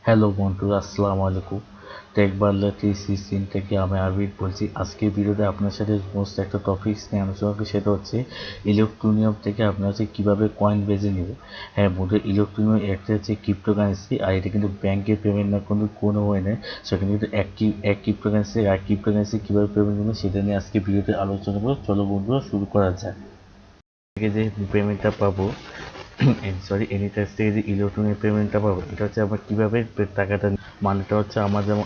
Hello বন্ধুরা, আসসালামু আলাইকুম। টেক বাংলা 316 থেকে আমি আরবিদ বলছি। আজকের ভিডিওতে আপনার সাথে মোস্ট একটা টপিকস নিয়ে আলোচনা করি, সেটা হচ্ছে ইলেকট্রনিয়াম থেকে আপনার হচ্ছে কীভাবে কয়েন বেজে নেবে। হ্যাঁ বন্ধু, ইলেকট্রনিয়াম একটা হচ্ছে ক্রিপ্টোকারেন্সি, আর এটা কিন্তু ব্যাংকে পেমেন্ট না কোনো হয় না। সেখানে কিন্তু এক ক্রিপ্টোকারেন্সি আর ক্রিপ্টোকারেন্সি কীভাবে পেমেন্ট নেবে সেটা নিয়ে আজকে ভিডিওতে আলোচনা করবো। চলো বন্ধুরা শুরু করা যাক। থেকে যে পেমেন্টটা পাবো, এনিটাক্স থেকে যে ইলেকট্রনিক পেমেন্টটা পাবো, এটা হচ্ছে আমরা কীভাবে টাকাটা মানেটা হচ্ছে আমার যেমন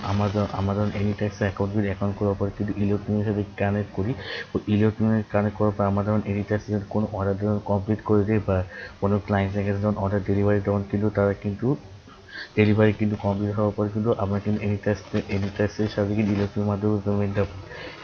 আমাজন এনিট্যাক্স অ্যাকাউন্ট করার পর কিন্তু ইলেকট্রনিকের সাথে কানেক্ট করি। ও ইলেকট্রনিক কানেক্ট করার পর আমার যেমন এনিট্যাক্স কোনো অর্ডার যখন কমপ্লিট করে দেয় বা কোনো ক্লায়েন্টের কাছে যখন অর্ডার ডেলিভারি, তখন কিন্তু তারা কিন্তু ডেলিভারি কিন্তু কমপ্লিট হওয়ার পর কিন্তু আমরা কিন্তু এনিট্যাক্সের সাথে কিন্তু ইলেকট্রনিক মাধ্যমে পেমেন্টটা।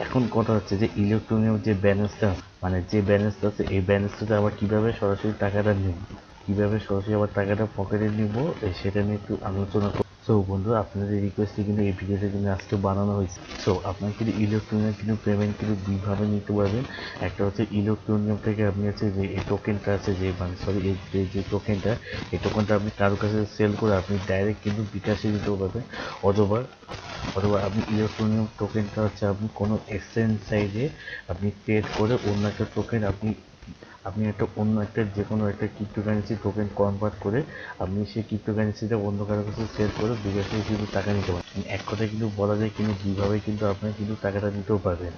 এখন কথা হচ্ছে যে ইলেকট্রনিক যে ব্যালেন্সটা, মানে যে ব্যালেন্সটা আছে, এই ব্যালেন্সটাতে আবার কীভাবে সরাসরি টাকাটা নিব, কীভাবে সরাসরি আবার টাকাটা পকেটে নিব, সেটা নিয়ে একটু আলোচনা করব। সো বন্ধু, আপনাদের রিকোয়েস্টে কিন্তু এই ভিডিওটা কিন্তু আজকে বানানো হয়েছে। সো আপনার কিন্তু ইলেকট্রনিক কিন্তু পেমেন্ট কিন্তু দুইভাবে নিতে পারবেন। একটা হচ্ছে ইলেকট্রনিক থেকে আপনি হচ্ছে যে এই টোকেনটা আছে, যে মানে সরি এই যে টোকেনটা, এই টোকেনটা আপনি কারো কাছে সেল করে আপনি ডাইরেক্ট কিন্তু বিকাশে দিতে পারবেন। অথবা অথবা আপনি ইলেকট্রনিক টোকেনটা হচ্ছে আপনি কোনো এক্সচেঞ্জ সাইটে আপনি ট্রেড করে অন্য একটা টোকেন আপনি আপনি একটা অন্য একটা যে কোনো একটা ক্রিপ্টোকারেন্সি টোকেন কনভার্ট করে আপনি সেই ক্রিপ্টোকারেন্সিটা অন্য কারো কাছে সেল করে বিকাশে কিন্তু টাকা নিতে পারেন। এক কথায় কিন্তু বলা যায় কিন্তু দুইভাবে কিন্তু আপনার কিন্তু টাকাটা নিতেও পারবেন।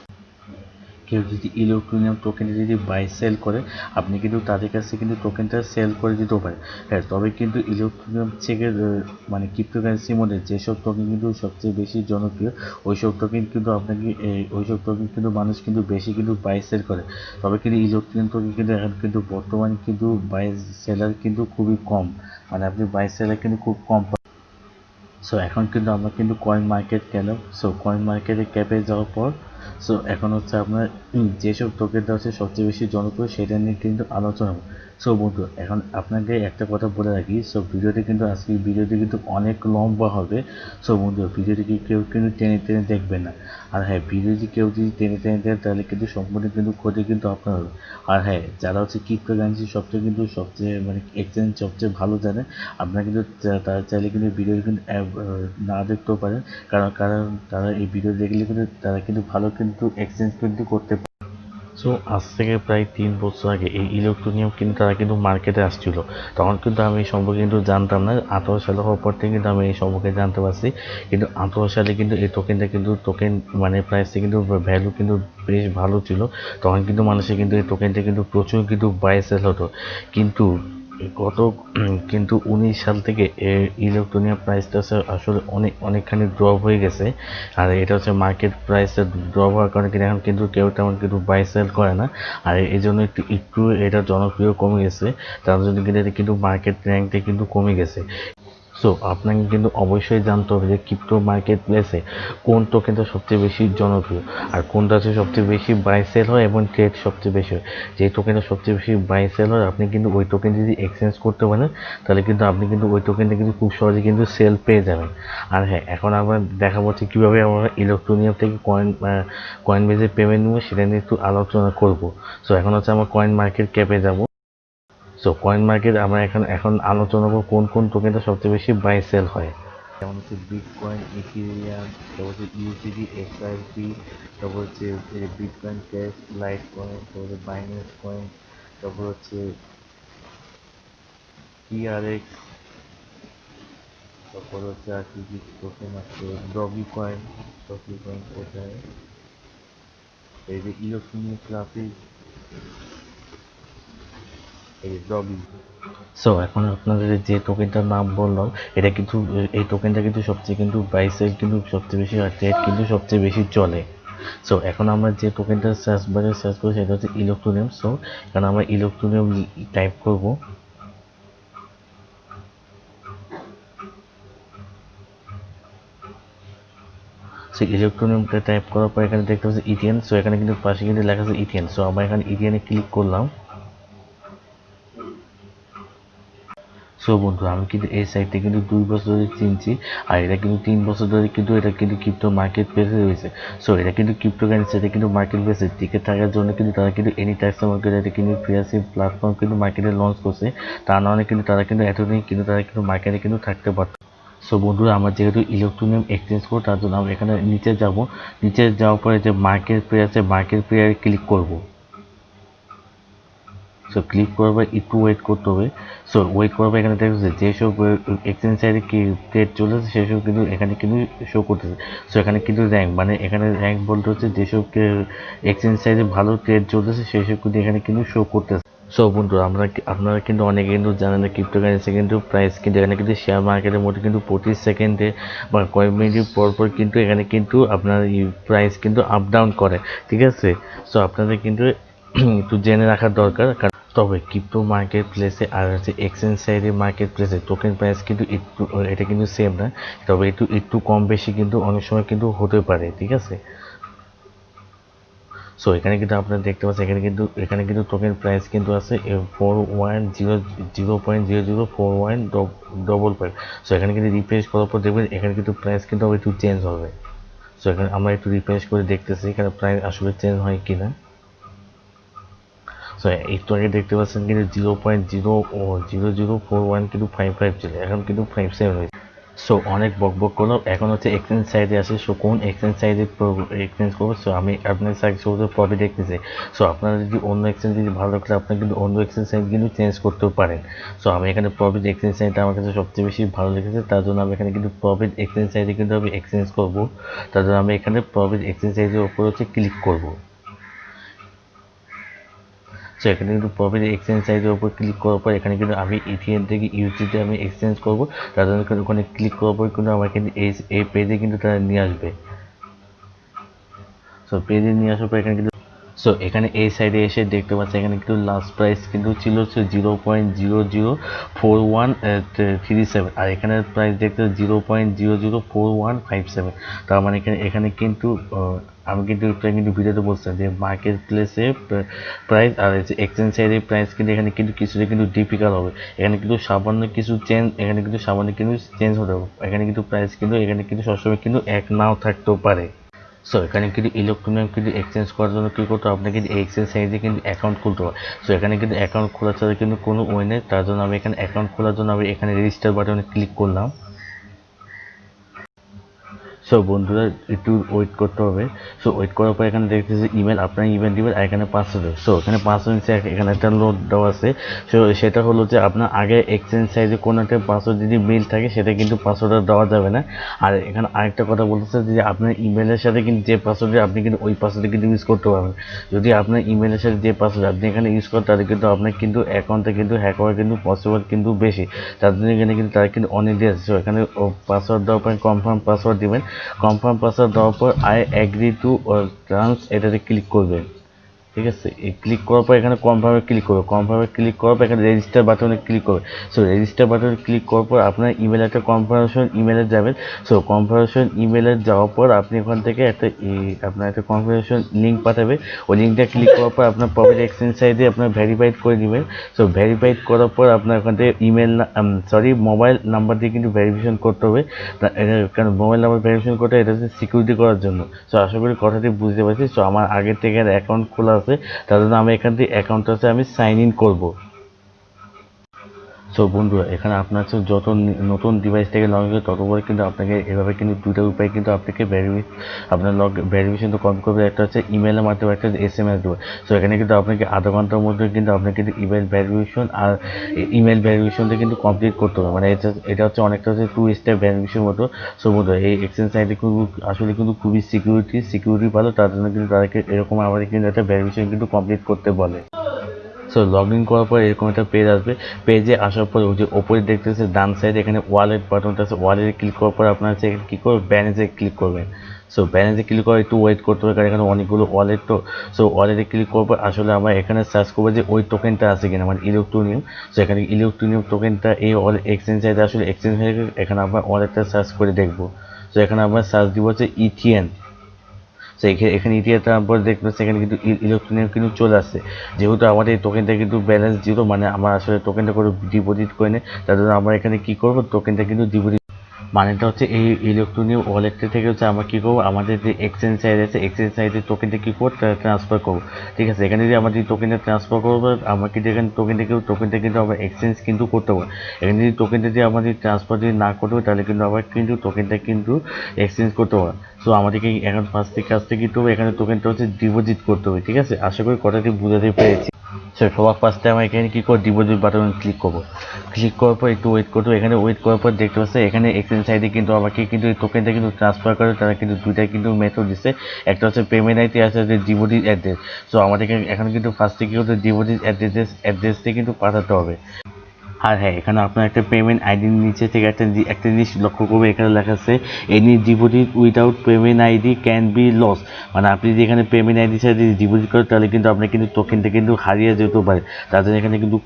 কেউ যদি ইলেকট্রনিয়াম টোকেনটা যদি বাই সেল করে, আপনি কিন্তু তাদের কাছে কিন্তু টোকেনটা সেল করে দিতেও পারেন। হ্যাঁ, তবে কিন্তু ইলেকট্রনিয়াম থেকে মানে ক্রিপ্টোকারেন্সির মধ্যে যেসব টোকেন কিন্তু সবচেয়ে বেশি জনপ্রিয়, ওইসব টোকেন কিন্তু আপনাকে ওইসব টোকেন কিন্তু মানুষ কিন্তু বেশি কিন্তু বাই সেল করে। তবে কিন্তু ইলেকট্রনিয়াম টোকেন কিন্তু এখন কিন্তু বর্তমানে কিন্তু বাই সেলার কিন্তু খুবই কম, মানে আপনি বাই সেলার কিন্তু খুব কম। সো এখন কিন্তু আমরা কিন্তু কয়েন মার্কেট গেলাম। সো কয়েন মার্কেটে ক্যাপে যাওয়ার পর, সো এখন হচ্ছে আপনার যেসব টোকেনটা হচ্ছে সবচেয়ে বেশি জনপ্রিয় সেটা নিয়ে কিন্তু আলোচনা হবে। সো বন্ধু, এখন আপনাকে একটা কথা বলে রাখি। সো আজকের ভিডিওটি কিন্তু অনেক লম্বা হবে। সো বন্ধু, ভিডিওটি কেউ কিন্তু টেনে টেনে দেখবেন না। আর হ্যাঁ, ভিডিওটি কেউ যদি টেনে টেনে দেয় তাহলে কিন্তু সম্পূর্ণ কিন্তু ক্ষতি কিন্তু আপনার হবে। আর হ্যাঁ, যারা হচ্ছে ক্রিপ্টোকারেন্সি সবচেয়ে মানে এক্সচেঞ্জ সবচেয়ে ভালো জানে, আপনারা কিন্তু তারা চাইলে কিন্তু ভিডিও কিন্তু না দেখতেও পারেন। কারণ তারা এই ভিডিও দেখলে কিন্তু তারা কিন্তু ভালো কিন্তু এক্সচেঞ্জ কিন্তু করতে পারে। সো আজ থেকে প্রায় 3 বছর আগে এই ইলেকট্রনিয়াম কিন্তু তারা কিন্তু মার্কেটে আসছিল। তখন কিন্তু আমি এই সম্পর্কে কিন্তু জানতাম না। 18 সালে হওয়ার পর থেকে কিন্তু আমি এই সম্পর্কে জানতে পারছি। কিন্তু 18 সালে কিন্তু এই টোকেন মানে প্রাইসটা কিন্তু ভ্যালু কিন্তু বেশ ভালো ছিল। তখন কিন্তু মানুষের কিন্তু এই টোকেনটা কিন্তু প্রচুর কিন্তু বাই সেল হতো। কিন্তু গত কিন্তু 19 সাল থেকে ইলেকট্রনিয়াম প্রাইসটা আসলে অনেকখানি ড্রপ হয়ে গেছে। আর এটা হচ্ছে মার্কেট প্রাইসটা ড্রপ হওয়ার কারণে কিন্তু এখন কিন্তু কেউ তেমন কিন্তু বাই সেল করে না। আর এই জন্য একটু এটা জনপ্রিয় কমে গেছে। তার জন্য কিন্তু এটা কিন্তু মার্কেট র্যাঙ্কটা কিন্তু কমে গেছে। সো আপনাকে কিন্তু অবশ্যই জানতে হবে যে ক্রিপ্টো মার্কেট প্লেসে কোন টোকেনটা সবচেয়ে বেশি জনপ্রিয়, আর কোনটা হচ্ছে সবচেয়ে বেশি বাই সেল হয় এবং ট্রেড সবচেয়ে বেশি হয়। যে টোকেনটা সবচেয়ে বেশি বাই সেল হয়, আপনি কিন্তু ওই টোকেন যদি এক্সচেঞ্জ করতে পারেন, তাহলে কিন্তু আপনি কিন্তু ওই টোকেনটা কিন্তু খুব সহজে কিন্তু সেল পেয়ে যাবেন। আর হ্যাঁ, এখন আমরা দেখাবো হচ্ছে কীভাবে আমরা ইলেকট্রনিয়াম থেকে কয়েন বেজে পেমেন্ট নেবো, সেটা নিয়ে একটু আলোচনা করবো। সো এখন হচ্ছে আমরা কয়েন মার্কেট ক্যাপে যাবো। সো কয়েন মার্কেট আমরা এখন আলোচনা করবো কোন কোন টোকেনটা সবচেয়ে বেশি বাই সেল হয়। যেমন হচ্ছে বিটকয়েন, ইথিরিয়াম, তারপর হচ্ছে ইউসিডি, এক্সআরপি, তারপর হচ্ছে বিটকয়েন ক্যাশ, লাইট কয়েন, তারপরে বাইন্যান্স কয়েন, তারপর হচ্ছে টিআরএক্স, তারপর হচ্ছে আর কি কি টোকেন আছে, ডগি কয়েন কোথায়, এই যে ইলেকট্রনিক গ্রাফিক, এই ডগি। সো এখন আপনাদের যে টোকেনটার নাম বললাম, এটা কিন্তু এই টোকেনটা কিন্তু সবচেয়ে কিন্তু বাই সেল কিন্তু সবচেয়ে বেশি, আর ট্রেড কিন্তু সবচেয়ে বেশি চলে। সো এখন আমরা যে টোকেনটা সার্চ করি সেটা হচ্ছে ইলেকট্রনিয়াম। সো কারণ আমরা ইলেকট্রনিয়াম টাইপ করব। সেই ইলেকট্রনিয়ামটা টাইপ করার পর এখানে দেখতে পাচ্ছি ইথিয়ান। সো এখানে কিন্তু পাশে কিন্তু লেখা আছে ইথিয়ান। সো আমরা এখানে ইথিয়ানে ক্লিক করলাম। সো বন্ধু, আমি কিন্তু এই সাইটটা কিন্তু 2 বছর ধরে চিনছি। আর এটা কিন্তু 3 বছর ধরে কিন্তু এটা কিন্তু ক্রিপ্টো মার্কেট প্লেসে রয়েছে। সো এটা কিন্তু ক্রিপ্টো কারেন্সি, এটা কিন্তু মার্কেট প্লেসে টিকে থাকার জন্য কিন্তু তারা কিন্তু এনি টাইমস মার্কেট এটা কিন্তু ফ্রিয়াসি প্ল্যাটফর্ম কিন্তু মার্কেটে লঞ্চ করছে। তার নাহলে কিন্তু তারা কিন্তু এতদিন কিন্তু তারা কিন্তু মার্কেটে কিন্তু থাকতে পারত। সো সো বন্ধুরা আমরা যেহেতু ইলেকট্রনিয়াম এক্সচেঞ্জ করবো তার জন্য আমরা এখানে নিচে যাব, নিচে যাওয়ার পরে যে মার্কেট পেয়ার আছে মার্কেট পেয়ারে ক্লিক করব। সো ক্লিক করার পর একটু ওয়েট করতে হবে। সো ওয়েট করার পর এখানে দেখতেছে যেসব এক্সচেঞ্জ সাইডে কি ট্রেড চলেছে সেসব কিন্তু এখানে কিন্তু শো করতেছে। সো এখানে কিন্তু র্যাঙ্ক মানে এখানে র্যাঙ্ক বলতে হচ্ছে যেসব এক্সচেঞ্জ সাইডে ভালো ট্রেড চলতেছে সেসব কিন্তু এখানে কিন্তু শো করতেছে। সো বন্ধু আপনারা কিন্তু অনেকে কিন্তু জানেন না ক্রিপ্টোকারেন্সি কিন্তু প্রাইস কিন্তু এখানে কিন্তু শেয়ার মার্কেটের মধ্যে কিন্তু প্রতি সেকেন্ডে বা কয়েক মিনিট পর পর কিন্তু এখানে কিন্তু আপনার প্রাইস কিন্তু আপ ডাউন করে, ঠিক আছে। সো আপনাদের কিন্তু একটু জেনে রাখার দরকার। তবে ক্রিপ্টো মার্কেট প্লেসে আর হচ্ছে এক্সচেঞ্জ সাইডের মার্কেট প্লেসে টোকেন প্রাইস কিন্তু একটু এটা কিন্তু সেম না, তবে একটু কম বেশি কিন্তু অনেক সময় কিন্তু হতে পারে, ঠিক আছে। সো এখানে কিন্তু আপনারা দেখতে পাচ্ছেন এখানে কিন্তু টোকেন প্রাইস কিন্তু আছে 41000041 সো এখানে কিন্তু রিফ্রেশ করার পর দেখবেন এখানে কিন্তু প্রাইস কিন্তু একটু চেঞ্জ হবে। সো এখানে আমরা একটু রিফ্রেশ করে দেখতেছি এখানে প্রাইস আসলে চেঞ্জ হয় কিনা। সো একটু আগে দেখতে পাচ্ছেন কিন্তু 0.0041 কিন্তু 55 ছিল, এখন কিন্তু 57 হয়েছে। সো অনেক বকবক করলাম, এখন হচ্ছে এক্সচেঞ্জ সাইডে আসে। সো কোন এক্সচেঞ্জ সাইডে এক্সচেঞ্জ করবো? সো আমি আপনার সাইড শুধু প্রফিট দেখতেছি। সো আপনারা যদি অন্য এক্সচেঞ্জ যদি ভালো লাগলে আপনারা কিন্তু অন্য এক্সচেঞ্জ সাইড কিন্তু চেঞ্জ করতেও পারেন। সো আমি এখানে প্রফিট এক্সচেঞ্জ সাইডটা আমার কাছে সবচেয়ে বেশি ভালো লেগেছে, তার জন্য আমি এখানে কিন্তু প্রফিট এক্সচেঞ্জ সাইডে কিন্তু আমি এক্সচেঞ্জ করবো। তার জন্য আমি এখানে প্রফিট এক্সচেঞ্জ সাইডের উপর হচ্ছে ক্লিক করবো। সো এখানে কিন্তু প্রফিট এক্সচেঞ্জ সাইজের উপর ক্লিক করার পর এখানে কিন্তু আমি ইথিরিয়াম থেকে ইউএসডিতে আমি এক্সচেঞ্জ করব। তার জন্য ওখানে ক্লিক করার পর কিন্তু আমার কিন্তু এই পেজে কিন্তু তারা নিয়ে আসবে। সো পেজে নিয়ে আসার পর এখানে কিন্তু সো এখানে এই সাইডে এসে দেখতে পাচ্ছি এখানে কিন্তু লাস্ট প্রাইস কিন্তু ছিল 0.004137 আর এখানে প্রাইস দেখতে 0.004157। তার মানে এখানে কিন্তু আমি কিন্তু ভিডিওতে বলছিলাম যে মার্কেট প্লেসে প্রাইস আর এক্সচেঞ্জ সাইডের প্রাইস কিন্তু এখানে কিন্তু কিছুটা কিন্তু ডিফিকাল্ট হবে। এখানে কিন্তু সামান্য কিছু চেঞ্জ হতে হবে। এখানে কিন্তু প্রাইস কিন্তু সবসময় কিন্তু এক নাও থাকতেও পারে। সো এখানে কিন্তু ইলেকট্রনিয়াম কিন্তু এক্সচেঞ্জ করার জন্য কী করতে হবে, আপনাকে এই এক্সচেঞ্জ সাইডে কিন্তু অ্যাকাউন্ট খুলতে হবে। সো এখানে কিন্তু অ্যাকাউন্ট খোলা ছাড়া কিন্তু কোনো ওয়ে নেই। তার জন্য আমি এখানে অ্যাকাউন্ট খোলার জন্য আমি এখানে রেজিস্টার বাটনে ক্লিক করলাম। সো বন্ধুরা একটু ওয়েট করতে হবে। সো ওয়েট করার পর এখানে দেখতেছি ইমেল, আপনার ইমেল দিবেন আর এখানে পাসওয়ার্ড। সো এখানে পাসওয়ার্ড নিচে এখানে একটা লোড দেওয়া আছে। সো সেটা হলো যে আপনার আগে এক্সচেঞ্জ সাইজে কোনো একটা পাসওয়ার্ড যদি মিল থাকে সেটা কিন্তু পাসওয়ার্ডটা দেওয়া যাবে না। আর এখানে আরেকটা কথা বলতেছে যে আপনার ইমেলের সাথে কিন্তু যে পাসওয়ার্ডে আপনি কিন্তু ওই পাসওয়ার্ডে কিন্তু ইউজ করতে পারবেন। যদি আপনার ইমেলের সাথে যে পাসওয়ার্ড আপনি এখানে ইউজ করেন তাহলে কিন্তু আপনার কিন্তু অ্যাকাউন্টে কিন্তু হ্যাক হওয়ার কিন্তু পসিবল কিন্তু বেশি। তার জন্য এখানে কিন্তু তারা কিন্তু অনেক দিয়ে আছে। সো এখানে পাসওয়ার্ড দেওয়ার পর কনফার্ম পাসওয়ার্ড দিবেন। কনফার্ম পাসওয়ার্ড দেওয়ার পর আই অ্যাগ্রি টু টার্মস এটাতে ক্লিক করবেন, ঠিক আছে। এই ক্লিক করার পর এখানে কনফার্মে ক্লিক করবে। কনফার্মে ক্লিক করার পর এখানে রেজিস্টার বাটনে ক্লিক করবে। সো রেজিস্টার বাটনে ক্লিক করার পর আপনার ইমেলে একটা কনফার্মেশন ইমেলে যাবেন। সো কনফার্মেশন ইমেলে যাওয়ার পর আপনি ওখান থেকে আপনার একটা কনফার্মেশন লিঙ্ক পাঠাবে। ওই লিঙ্কটা ক্লিক করার পর আপনার প্রফিট এক্সচেঞ্জ সাইডে আপনার ভেরিফাইড করে নেবেন। সো ভেরিফাইড করার পর আপনার ওখান থেকে মোবাইল নাম্বার দিয়ে কিন্তু ভেরিফিকেশন করতে হবে। কারণ মোবাইল নাম্বার ভেরিফিকেশন করতে এটা হচ্ছে সিকিউরিটি করার জন্য। সো আশা করি কথাটি বুঝতে পারছি। সো আমার আগের থেকে অ্যাকাউন্ট খোলা আছে, তার জন্য আমি এখান থেকে অ্যাকাউন্টটাতে আমি সাইন ইন করবো। সো বন্ধুরা এখানে আপনার যত নতুন ডিভাইস থেকে লগ ইন করে তত পরে কিন্তু আপনাকে এভাবে কিন্তু দুইটা উপায় কিন্তু আপনাকে আপনার ভেরিফিকেশন তো কম করবে। একটা হচ্ছে ইমেলের মাধ্যমে, একটা SMS দেবে। সো এখানে কিন্তু আপনাকে আধা ঘন্টার মধ্যে কিন্তু আপনাকে কিন্তু ইমেল ভেরিফিকেশন আর ইমেল ভেরিফিকেশনটা কিন্তু কমপ্লিট করতে হবে। মানে এটা হচ্ছে অনেকটা হচ্ছে 2 স্টেপ ভেরিফিকেশন মতো। সো বন্ধুরা এই এক্সচেঞ্জ সাইটে আসলে কিন্তু খুবই সিকিউরিটি ভালো, তার জন্য কিন্তু তাদেরকে এরকম আমাদের কিন্তু একটা ভেরিফিকেশন কিন্তু কমপ্লিট করতে বলে। সো লগ ইন করার পর এরকম একটা পেজ আসবে। পেজে আসার পর ওই যে ওপরে দেখতেছে ডান সাইডে এখানে ওয়ালেট বাটনটা আছে। ওয়ালেটে ক্লিক করার পর আপনার হচ্ছে কী করবেন, ব্যালেন্সে ক্লিক করবেন। সো ব্যালেন্সে ক্লিক করে একটু ওয়েট করতে হবে কারণ এখানে অনেকগুলো ওয়ালেট। তো সো ওয়ালেটে ক্লিক করার পর আসলে আমরা এখানে সার্চ করবো যে ওই টোকেনটা আছে কিনা, মানে ইলেকট্রনিয়াম। সো এখানে ইলেকট্রনিয়াম টোকেনটা এই এক্সচেঞ্জ সাইডে আসলে এক্সচেঞ্জ হয়ে গেছে। এখানে আমরা ওয়ালেটটা সার্চ করে দেখবো। সো এখানে আমরা সার্চ দিব হচ্ছে ইথিয়ান। সো এখানে ইথিয়ানটা পর দেখতে পাচ্ছি এখানে কিন্তু ইলেকট্রনিয়াম কিন্তু চলে আসছে। যেহেতু আমাদের এই টোকেনটা কিন্তু ব্যালেন্স জিরো, মানে আমরা আসলে টোকেনটা করে ডিপোজিট করে নেই, তার জন্য আমরা এখানে কী করবো, টোকেনটা কিন্তু ডিপোজিট। মানেটা হচ্ছে এই ইলেকট্রনিক ওয়ালেটটা থেকে হচ্ছে আমরা কী করবো, আমাদের যে এক্সচেঞ্জ সাইজ আছে এক্সচেঞ্জ সাইজের টোকেনটা কী করবো ট্রান্সফার করবো। ঠিক আছে, এখানে যদি আমাদের টোকেনটা ট্রান্সফার করবো আমরা কিন্তু এখানে টোকেনটা কিন্তু আমরা এক্সচেঞ্জ কিন্তু করতে পারবো। এখানে যদি টোকেনটা যদি আমাদের ট্রান্সফার যদি না করতে হবে তাহলে কিন্তু আবার কিন্তু টোকেনটা কিন্তু এক্সচেঞ্জ করতে পারবো। সো আমাদেরকে এখন ফার্স্ট কাজটা কী করতে হবে, এখানে টোকেনটা হচ্ছে ডিপোজিট করতে হবে। ঠিক আছে, আশা করি কথাটি বুঝাতে পেরেছি। সবার ফার্স্টে আমরা এখানে কী করবো, ডিপোজিট বাটনে ক্লিক করবো। ক্লিক করার পর একটু ওয়েট করবো। এখানে ওয়েট করার পর দেখতে পাচ্ছি এখানে এক্সচেঞ্জ আইডি কিন্তু আমাকে কিন্তু এই টোকেনটা কিন্তু ট্রান্সফার করে, তারা কিন্তু দুইটা কিন্তু মেথড দিচ্ছে। একটা হচ্ছে পেমেন্ট আইডি, আছে হচ্ছে ডিপোজিট অ্যাড্রেস। সো আমাদেরকে এখন কিন্তু ফার্স্টে কী করতে, ডিপোজিট অ্যাড্রেসটি কিন্তু পাঠাতে হবে। আর হ্যাঁ, এখানে আপনার একটা পেমেন্ট আইডির নিচে থেকে একটা জিনিস লক্ষ্য করবে, এখানে লেখা আছে any deposit without payment ID can be loss. মানে আপনি যদি এখানে পেমেন্ট আইডির সাথে যদি ডিপোজিট করেন তাহলে কিন্তু আপনার কিন্তু টোকেনটা কিন্তু হারিয়ে যেতে পারে। তার জন্য এখানে কিন্তু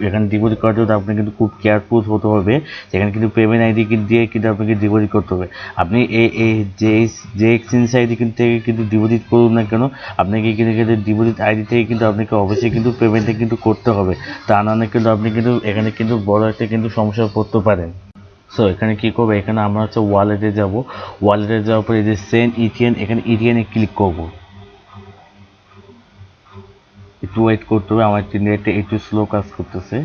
এখানে ডিপোজিট করার জন্য আপনার কিন্তু খুব কেয়ারফুল হতে হবে। সেখানে কিন্তু পেমেন্ট আইডি দিয়ে কিন্তু আপনাকে ডিপোজিট করতে হবে। আপনি এই যে এক্সচেঞ্জ আইডি থেকে কিন্তু ডিপোজিট করুন না কেন, আপনাকে কিন্তু ডিপোজিট আইডি থেকে কিন্তু আপনাকে অবশ্যই কিন্তু পেমেন্টটা কিন্তু করতে হবে। তা না কিন্তু আপনি কিন্তু এখানে কিন্তু বড় একটা কিন্তু সমস্যায় পড়তে পারেন। সো এখানে কী করবো, এখানে আমরা হচ্ছে ওয়ালেটে যাব। ওয়ালেটে যাওয়ার পরে এই যে সেন্ড ইটিএন, এখানে ইটিএনে ক্লিক করব। একটু ওয়েট করতে হবে, আমার নেটে একটু স্লো কাজ করতেছে।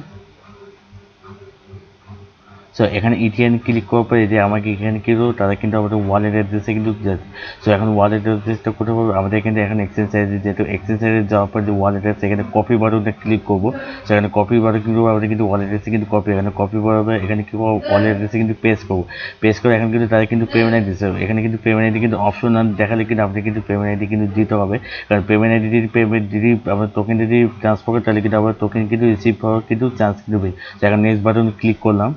সো এখানে ইটিএন ক্লিক করার পরে যে আমাকে এখানে কিন্তু তারা কিন্তু আমাদের ওয়ালেট অ্যাড্রেসে কিন্তু যাচ্ছে। সো এখন ওয়ালেট অ্যাড্রেসটা কোথায় পাবো, আমাদের কিন্তু এখানে এক্সচেঞ্জ সাইজে যেহেতু এক্সচেঞ্জ সাইজে যাওয়ার পর যে ওয়ালেট অ্যাড্রেস, এখানে কপি বাটনটা ক্লিক করবো। সেখানে কপি বাটন কিন্তু আমাদের কিন্তু ওয়ালেট অ্যাড্রেসে কিন্তু কপি, এখানে কপি বাটনে এখানে কি করবো, ওয়ালেট অ্যাড্রেসে কিন্তু পেস্ট করবো। পেস্ট করে এখন কিন্তু তারা কিন্তু পেমেন্ট আইডি দিচ্ছে। এখানে কিন্তু পেমেন্ট আইডি কিন্তু অপশন না দেখালে কিন্তু আপনি কিন্তু পেমেন্ট আইডি কিন্তু দিতে হবে। কারণ পেমেন্ট আইডি যদি আপনার টোকেন যদি ট্রান্সফার করে তাহলে কিন্তু আবার টোকেন কিন্তু রিসিভ হওয়ার কিন্তু চান্স কিন্তু বেশি। এখন নেক্সট বাটন ক্লিক করলাম।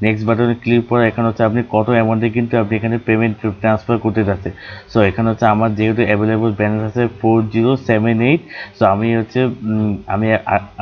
নেক্সট বাটনে ক্লিক করে এখানে হচ্ছে আপনি কত অ্যামাউন্টে কিন্তু আপনি এখানে পেমেন্ট ট্রান্সফার করতে যাচ্ছেন। সো এখানে হচ্ছে আমার যেহেতু অ্যাভেলেবল ব্যালেন্স আছে 4078। সো আমি হচ্ছে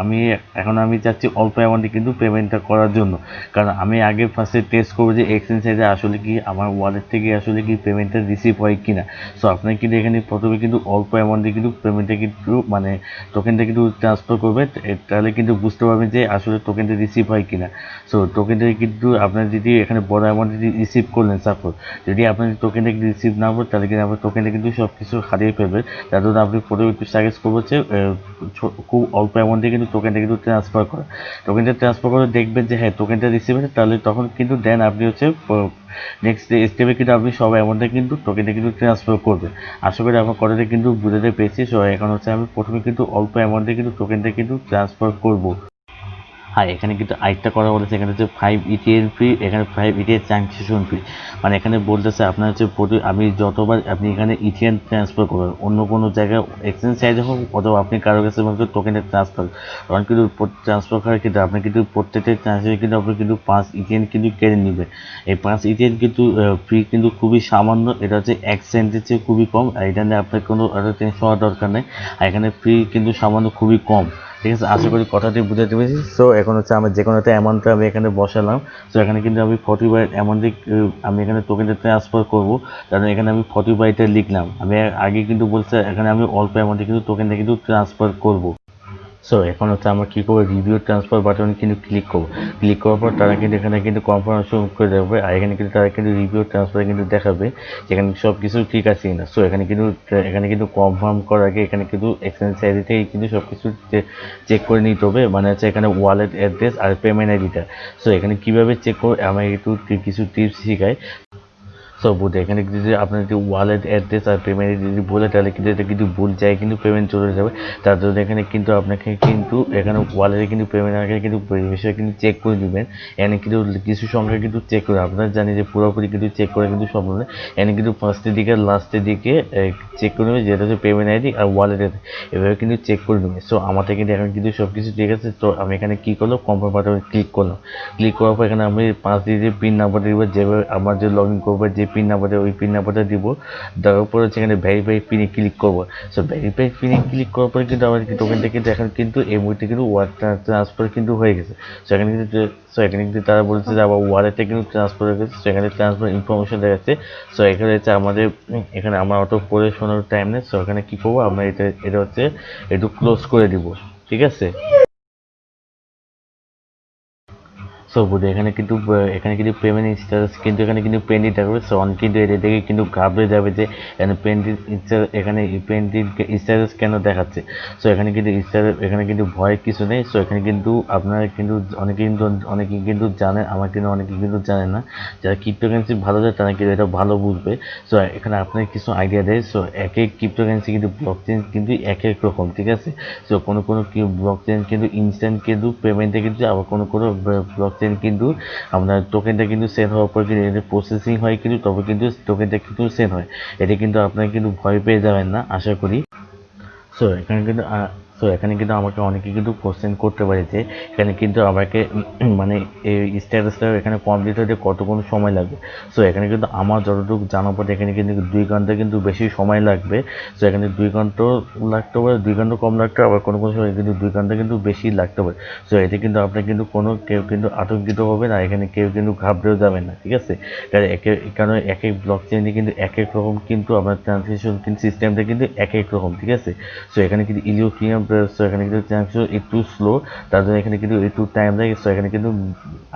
আমি এখন চাচ্ছি অল্প অ্যামাউন্টে কিন্তু পেমেন্টটা করার জন্য। কারণ আমি আগে ফার্স্টে টেস্ট করবো যে এক্সচেঞ্জ সাইজে আসলে কি আমার ওয়ালেট থেকে আসলে কি পেমেন্টটা রিসিভ হয় কিনা। সো আপনার কিন্তু এখানে প্রথমে কিন্তু অল্প অ্যামাউন্টে কিন্তু পেমেন্টটা কিন্তু মানে টোকেনটা কিন্তু ট্রান্সফার করবে, তাহলে কিন্তু বুঝতে পারবেন যে আসলে টোকেনটা রিসিভ হয় কিনা। সো টোকেনটা কিন্তু আপনার যদি এখানে বড় অ্যামাউন্ট যদি রিসিভ করলেন, সাপোজ যদি আপনার টোকেনটা রিসিভ না হবে তাহলে কিন্তু আপনার টোকেনটা কিন্তু সব কিছু হারিয়ে ফেলবে। তার জন্য আপনি প্রথমে একটু সাজেস্ট করবো যে খুব অল্প অ্যামাউন্টে কিন্তু টোকেনটা কিন্তু ট্রান্সফার করে। টোকেনটা ট্রান্সফার করে দেখবেন যে হ্যাঁ টোকেনটা রিসিভ হয়েছে, তাহলে তখন কিন্তু দেন আপনি হচ্ছে নেক্সট স্টেপে কিন্তু আপনি সব অ্যামাউন্টে কিন্তু টোকেনটা কিন্তু ট্রান্সফার করবেন। আশা করি আমার কথাটা কিন্তু বুঝাতে পেরেছি। সো এখন হচ্ছে আমি প্রথমে কিন্তু অল্প অ্যামাউন্টে কিন্তু টোকেনটা কিন্তু ট্রান্সফার করবো। হ্যাঁ, এখানে কিন্তু আরেকটা কথা বলেছে, এখানে হচ্ছে 5 ইটিএন ফি, এখানে 5 ইটিএন ট্রানজেকশন ফি। মানে এখানে বলতেছে আপনার হচ্ছে আমি যতবার আপনি এখানে ইটিএন ট্রান্সফার করবেন অন্য কোনো জায়গায় এক্সচেঞ্জ সাইজে হোক অথবা আপনি কারো কাছে টোকেনের ট্রান্সফার, তখন কিন্তু ট্রান্সফার করার ক্ষেত্রে আপনি কিন্তু প্রত্যেকটা ট্রান্সফারে কিন্তু আপনি কিন্তু 5 ইটিএন কিন্তু কেড়ে নেবেন। এই 5 ইটিএন কিন্তু ফি কিন্তু খুবই সামান্য, এটা হচ্ছে 1 সেন্টের চেয়ে খুবই কম। এটা নিয়ে আপনার কোনো টেনশন হওয়ার দরকার নেই। আর এখানে ফি কিন্তু সামান্য খুবই কম। ঠিক আছে, আশা করি কথাটি বুঝাতে পেরেছি। সো এখন হচ্ছে আমি যে কোনো একটা অ্যামাউন্টটা আমি এখানে বসালাম। সো এখানে কিন্তু আমি 40 বাই অ্যামাউন্টে আমি এখানে টোকেনটা ট্রান্সফার করবো। কারণ এখানে আমি 40 বাইটা লিখলাম। আমি আগে কিন্তু বলছি এখানে আমি অল্প অ্যামাউন্টে কিন্তু টোকেনটা কিন্তু ট্রান্সফার করবো। সো এখন হচ্ছে আমরা কী করবো, রিভিউ ট্রান্সফার বাটনে কিন্তু ক্লিক করবো। ক্লিক করার পর তারা কিন্তু এখানে কিন্তু কনফার্মেশন করে দেবে। আর এখানে কিন্তু তারা কিন্তু রিভিউ ট্রান্সফার কিন্তু দেখাবে যেখানে সব কিছু ঠিক আছে কিনা। সো এখানে কিন্তু কনফার্ম করার আগে এখানে কিন্তু এক্সচেঞ্জ আইডি থেকে কিন্তু সব কিছু চেক করে নিতে হবে। মানে হচ্ছে এখানে ওয়ালেট অ্যাড্রেস আর পেমেন্ট আইডিটা। সো এখানে কীভাবে চেক করবো আমি একটু কিছু টিপস শিখাই। সো বুঝে এখানে যদি আপনার যদি ওয়ালেট অ্যাড্রেস আর পেমেন্ট যদি বলে তাহলে কিন্তু এটা কিন্তু ভুল যায় কিন্তু পেমেন্ট চলে যাবে। তার জন্য এখানে কিন্তু আপনাকে কিন্তু এখানে ওয়ালেটে কিন্তু পেমেন্ট আগে কিন্তু বিষয়ে কিন্তু চেক করে নেবেন। এখানে কিন্তু কিছু সংখ্যা কিন্তু চেক করে, আপনারা জানি যে পুরোপুরি কিন্তু চেক করে কিন্তু সম্ভব নয়। এখানে কিন্তু ফার্স্টের দিকে লাস্টের দিকে চেক করে নেবে, যেটা হচ্ছে পেমেন্ট আইডি আর ওয়ালেট এভাবে কিন্তু চেক করে নেবে। সো আমাদের কিন্তু এখন কিন্তু সব কিছু ঠিক আছে। তো আমি এখানে কী করলাম, কনফার্ম বাটনে ক্লিক করলাম। ক্লিক করার পর এখানে আমি 5 ডিজিট পিন নাম্বারটা দিব, যেভাবে আমার যে লগ ইন করবো যে পিন নাম্বারটা ওই পিন নাম্বারটা দিব। দেওয়ার পরে হচ্ছে এখানে ভেরিফাই পিনে ক্লিক করবো। সো ভেরিফাই পিনে ক্লিক করার পরে কিন্তু আমার টোকেনটা কিন্তু এখন কিন্তু এই মুহূর্তে কিন্তু ট্রান্সফার কিন্তু হয়ে গেছে। এখানে কিন্তু তারা বলছে যে আবার ওয়ালেটে কিন্তু ট্রান্সফার হয়ে গেছে। সো এখানে ট্রান্সফার ইনফরমেশন দেখাচ্ছে। সো এখানে হচ্ছে এখানে আমার অত পড়ে শোনার টাইম নেই। সো এখানে কী করবো, আমরা এটা হচ্ছে একটু ক্লোজ করে দিব। ঠিক আছে। সো বুঝে এখানে কিন্তু পেমেন্ট স্ট্যাটাস কিন্তু এখানে কিন্তু পেন্ডিং থাকবে। সো অনেক কিন্তু এটা দেখে কিন্তু ঘাবড়ে যাবে যে এখানে পেন্ডিং স্ট্যাটাস কেন দেখাচ্ছে। সো এখানে কিন্তু ভয়ের কিছু নেই। সো এখানে কিন্তু আপনারা কিন্তু অনেকে কিন্তু জানেন, আমার কিন্তু অনেকে কিন্তু জানে না। যারা ক্রিপ্টোকারেন্সি ভালো যায় তারা কিন্তু এটা ভালো বুঝবে। সো এখানে আপনার কিছু আইডিয়া দেয়। সো এক এক ক্রিপ্টোকারেন্সি কিন্তু ব্লকচেন কিন্তু এক এক রকম, ঠিক আছে। সো কোনো ব্লকচেন কিন্তু ইনস্ট্যান্ট কিন্তু পেমেন্টে কিন্তু, আবার কোনো ব্লকচেন কিন্তু আপনার টোকেনটা কিন্তু সেল হওয়ার পর কিন্তু এটা প্রসেসিং হয় কিন্তু, তবে কিন্তু টোকেনটা কিন্তু সেল হয়। এটা কিন্তু আপনারা কিন্তু ভয় পেয়ে যাবেন না আশা করি। সো এখানে কিন্তু এখানে কিন্তু আমাকে অনেকে কিন্তু কোশ্চেন করতে পারে যে এখানে কিন্তু আমাকে মানে এই স্ট্যাটাসটা এখানে কমপ্লিট হতে কতক্ষণ সময় লাগবে। সো এখানে কিন্তু আমার যতটুকু জানার পর এখানে কিন্তু 2 ঘন্টা কিন্তু বেশি সময় লাগবে। সো এখানে 2 ঘন্টা লাগতে পারে, 2 ঘন্টা কম লাগতে পারে, আবার কোনো সময় কিন্তু 2 ঘন্টা কিন্তু বেশি লাগতে পারে। সো এতে কিন্তু আপনার কিন্তু কেউ কিন্তু আতঙ্কিত হবে না, এখানে কেউ কিন্তু ঘাবড়েও যাবেন না, ঠিক আছে। কারণ এক এক ব্লক চেইনে কিন্তু এক এক রকম কিন্তু আপনার ট্রানজেকশন কিন্তু সিস্টেমটা কিন্তু এক এক রকম, ঠিক আছে। সো এখানে কিন্তু ইলিওক্রিয়াম, সো এখানে কিন্তু ট্রানজেকশন একটু স্লো, তার জন্য এখানে কিন্তু একটু টাইম লাগে। সো এখানে কিন্তু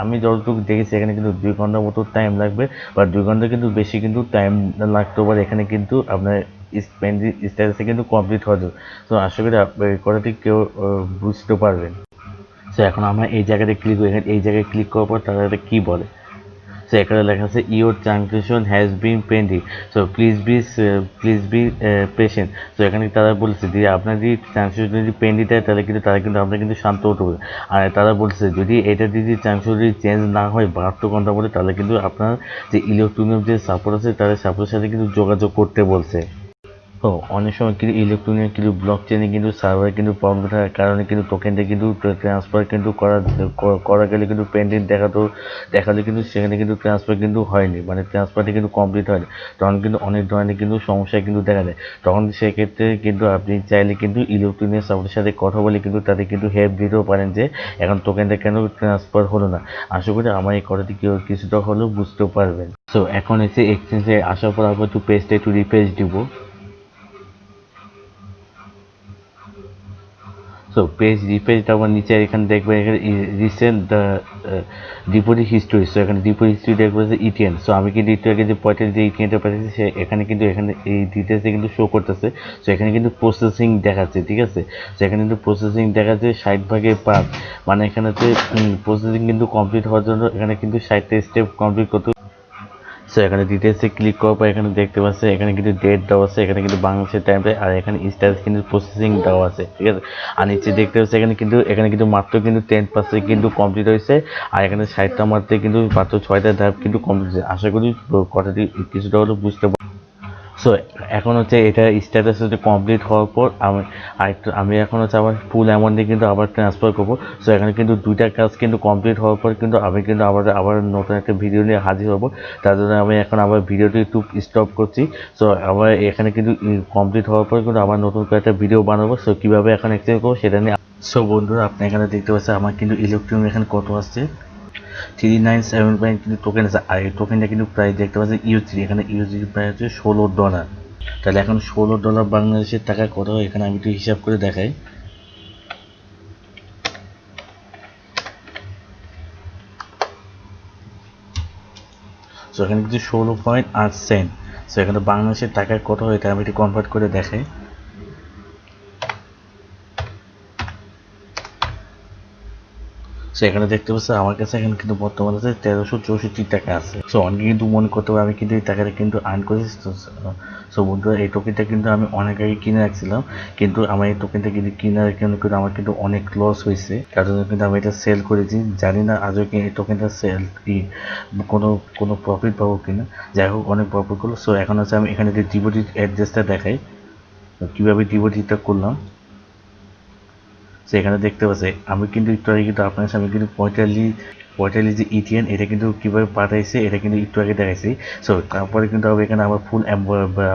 আমি যতটুকু দেখেছি এখানে কিন্তু 2 ঘন্টার মতো টাইম লাগবে, বা 2 ঘন্টা কিন্তু বেশি কিন্তু টাইম লাগতে পারে এখানে কিন্তু আপনার স্ট্যাটাসে কিন্তু কমপ্লিট হয়ে যাবে। তো আশা করি এই কথাটি কেউ বুঝতে পারবেন। সো এখন আমরা এই জায়গাতে ক্লিক করি, এই জায়গায় ক্লিক করার পর তারা কি বলে। সো এখানে লেখা আছে your transaction has been pending, so please be patient. So এখানে তারা বলছে যে আপনার যদি ট্রানজেকশন যদি পেন্ডিং থাকে তাহলে কিন্তু আপনার কিন্তু শান্ত হতে হবে। আর তারা বলছে যদি এটা যদি ট্রানজেকশন যদি চেঞ্জ না হয় 72 ঘন্টা পরে, তাহলে কিন্তু আপনার যে ইলেকট্রনিক যে সাপোর্ট আছে তাদের সাপোর্টের সাথে কিন্তু যোগাযোগ করতে বলছে। তো অনেক সময় কিন্তু ইলেকট্রনিক কিন্তু ব্লক চেনে কিন্তু সার্ভারে কিন্তু প্রবলেম থাকার কারণে কিন্তু টোকেনটা কিন্তু ট্রান্সফার কিন্তু করা গেলে কিন্তু পেন্ডিং দেখালে কিন্তু সেখানে কিন্তু ট্রান্সফার কিন্তু হয়নি, মানে ট্রান্সফারটা কিন্তু কমপ্লিট হয়নি। তখন কিন্তু অনেক ধরনের কিন্তু সমস্যা কিন্তু দেখা যায়। তখন সেক্ষেত্রে কিন্তু আপনি চাইলে কিন্তু ইলেকট্রনিক সাপোর্টের সাথে কথা বলে কিন্তু তাদের কিন্তু হেল্প দিতেও পারেন যে এখন টোকেনটা কেন ট্রান্সফার হলো না। আশা করি আমার এই কথাটি কেউ কিছুটা হলেও বুঝতে পারবেন। সো এখন এসে এক্সচেঞ্জে আসার পর আবার একটু পেজটা একটু রিফ্রেশ দিব। সো পেজ রিপেজটা আবার নিচে এখানে দেখবেন এখানে রিসেন্ট ডিপোজিট হিস্ট্রি। সো এখানে ডিপোজিট হিস্ট্রি দেখবে যে ইটিএন। সো আমি কিন্তু একটু আগে যে পয়টা যে ইটিএনটা পাঠিয়েছি সে এখানে এই ডিটেলসে কিন্তু শো করতেছে। সো এখানে কিন্তু প্রসেসিং দেখাচ্ছে, ঠিক আছে। সো এখানে কিন্তু প্রসেসিং দেখাচ্ছে 60/5, মানে এখানে প্রসেসিং কিন্তু কমপ্লিট হওয়ার জন্য এখানে কিন্তু 60টা স্টেপ কমপ্লিট করতে। সো এখানে ডিটেলসে ক্লিক করার পর এখানে দেখতে পাচ্ছেন এখানে কিন্তু ডেট দেওয়া আছে, এখানে কিন্তু বাংলাদেশের টাইমটা, আর এখানে স্ট্যাটাস কিন্তু প্রসেসিং দেওয়া আছে, ঠিক আছে। আর নিচে দেখতে পাচ্ছেন এখানে কিন্তু মাত্র কিন্তু 10% কিন্তু কমপ্লিট হয়েছে, আর এখানে 60টা মধ্যে কিন্তু মাত্র 6টা ধাপ কিন্তু কমপ্লিট হয়েছে। আশা করি কথাটি কিছুটা হলেও বুঝতে। সো এখন হচ্ছে এটা স্ট্যাটাস হচ্ছে কমপ্লিট হওয়ার পর আমি এখন হচ্ছে আবার ফুল অ্যামাউন্টে কিন্তু আবার ট্রান্সফার করবো। সো এখানে কিন্তু দুইটা কাজ কিন্তু কমপ্লিট হওয়ার পর কিন্তু আমি কিন্তু আবার নতুন একটা ভিডিও নিয়ে হাজির হবো। তার জন্য আমি এখন আবার ভিডিওটি একটু স্টপ করছি। সো আবার এখানে কিন্তু কমপ্লিট হওয়ার পর কিন্তু আবার নতুন করে একটা ভিডিও বানাবো। সো কীভাবে এখন এক্সচেঞ্জ করবো সেটা নিয়ে। সো বন্ধুরা আপনি এখানে দেখতে পাচ্ছেন আমার কিন্তু ইলেকট্রনিক এখানে কত আসছে, 397 কিন্তু টোকেন আছে। আর এই টোকেনটা কিন্তু প্রায় দেখতে পাচ্ছেন ইউএসডি, এখানে ইউএসডি প্রায় হচ্ছে $16। তাহলে এখন $16 বাংলাদেশের টাকা কত হয় এখানে আমি একটু হিসাব করে দেখাই। সো এখানে কিন্তু 16.8 সেন্ট। সো এখানে বাংলাদেশের টাকায় কত হয় এটা আমি একটু কনভার্ট করে দেখাই। সো এখানে দেখতে পাচ্ছেন আমার কাছে এখানে কিন্তু বর্তমানে আছে 1364 টাকা আছে। সো অনেকে কিন্তু মনে করতে হবে আমি কিন্তু এই টাকাটা কিন্তু আর্ন করেছি। সো বন্ধুরা এই টোকেনটা কিন্তু আমি অনেক আগে কিনে রাখছিলাম, কিন্তু আমার এই টোকেনটা কিন্তু কেনার কিন্তু আমার কিন্তু অনেক লস হয়েছে, তার জন্য কিন্তু আমি এটা সেল করেছি। জানি না আজও কি এই টোকেনটা সেল কোনো প্রফিট পাবো কিনা। যাই হোক অনেক প্রফিট করলো। সো এখন হচ্ছে আমি এখানে যে ডিপোজিট অ্যাড্রেসটা দেখাই কীভাবে ডিপোজিটটা করলাম। সেখানে দেখতে পাচ্ছি আমি কিন্তু একটু আগে কিন্তু আপনার সামনে কিন্তু 45 যে ইটিএন এটা কিন্তু কীভাবে পাঠাইছে এটা কিন্তু একটু আগে দেখাইছি। সো তারপরে কিন্তু এখানে আমার ফুল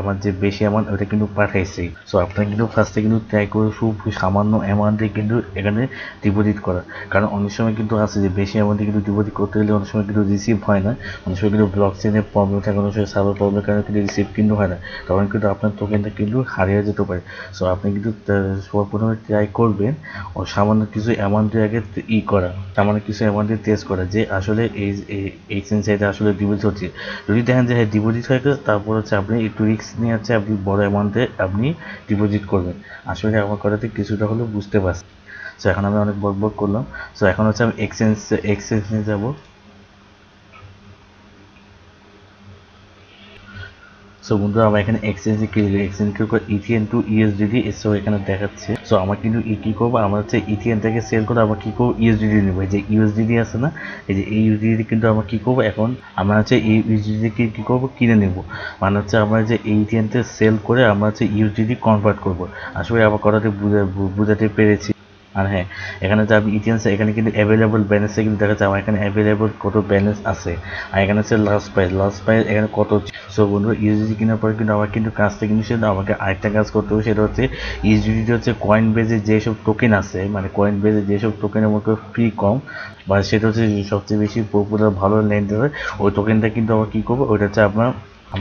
আমার যে বেশি অ্যামাউন্ট ওটা কিন্তু পাঠাইছি। সো আপনারা কিন্তু ফার্স্টে কিন্তু ট্রাই করে খুব সামান্য অ্যামাউন্টে কিন্তু এখানে ডিপোজিট করা, কারণ অনেক সময় কিন্তু আছে যে বেশি অ্যামাউন্টে কিন্তু ডিপোজিট করতে গেলে অনেক সময় কিন্তু রিসিভ হয় না, অনেক সময় কিন্তু ব্লক চেনের প্রবলেম থাকে, অনেক সময় সার্ভার প্রবলেমের কারণে কিন্তু রিসিভ কিন্তু হয় না, তখন কিন্তু আপনার টোকেনটা কিন্তু হারিয়ে যেতে পারে। সো আপনি কিন্তু প্রথমে ট্রাই করবেন ও সামান্য কিছু অ্যামাউন্টের আগে সামান্য কিছু অ্যামাউন্টে টেস্ট করা যে আসলে এই এক্সচেঞ্জ সাইটে আসলে ডিপোজিট হচ্ছে। যদি দেখেন যে হ্যাঁ ডিপোজিট হয়ে গেছে, তারপর হচ্ছে আপনি একটু রিস্ক নিয়ে হচ্ছে আপনি বড় অ্যামাউন্টে আপনি ডিপোজিট করবেন। আসলে আমার কথাতে কিছুটা হলেও বুঝতে পারছি। সো এখন আমি অনেক বক করলাম। সো এখন হচ্ছে আমি এক্সচেঞ্জে যাব। সো বন্ধুরা আমার এখানে এক্সচেঞ্জ করে ইথিএন টু ইউএসডিটি সো এখানে দেখাচ্ছে। সো আমার কিন্তু কি করবো, আমার হচ্ছে ইথিএন থেকে সেল করে আবার কি করবো ইউএসডিটি নেবো। এই যে ইউএসডিটি আছে না, এই যে এই ইউএসডিটি কিন্তু আমরা কি করবো এখন আমরা হচ্ছে এই ইউএসডিটি কি করবো কিনে নেব। মানে হচ্ছে আমরা যে ইথিএন তে সেল করে আমরা হচ্ছে ইউএসডিটি কনভার্ট করবো। আসলে আমার কথাতে বুঝাতে পেরেছি। আর হ্যাঁ, এখানে যে আমি ইতিহাসে এখানে কিন্তু অ্যাভেলেবল ব্যালেন্সে কিন্তু দেখা যাচ্ছে আমার এখানে অ্যাভেলেবল কত ব্যালেন্স আছে। আর এখানে হচ্ছে লাস্ট প্রাইস এখানে কত। সো বন্ধু ইউএসডি কেনার পরে কিন্তু আমার কিন্তু কাজটা কিন্তু সেটা আমাকে আরেকটা কাজ করতে হবে, সেটা হচ্ছে ইউএসডি হচ্ছে কয়েন বেজে যেসব টোকেন আছে, মানে কয়েন বেজে যেসব টোকেনের মধ্যে ফি কম বা সেটা হচ্ছে সবচেয়ে বেশি পপুলার ভালো লেনদেন হয়, ওই টোকেনটা কিন্তু আমার কী করবো, ওইটা হচ্ছে আমরা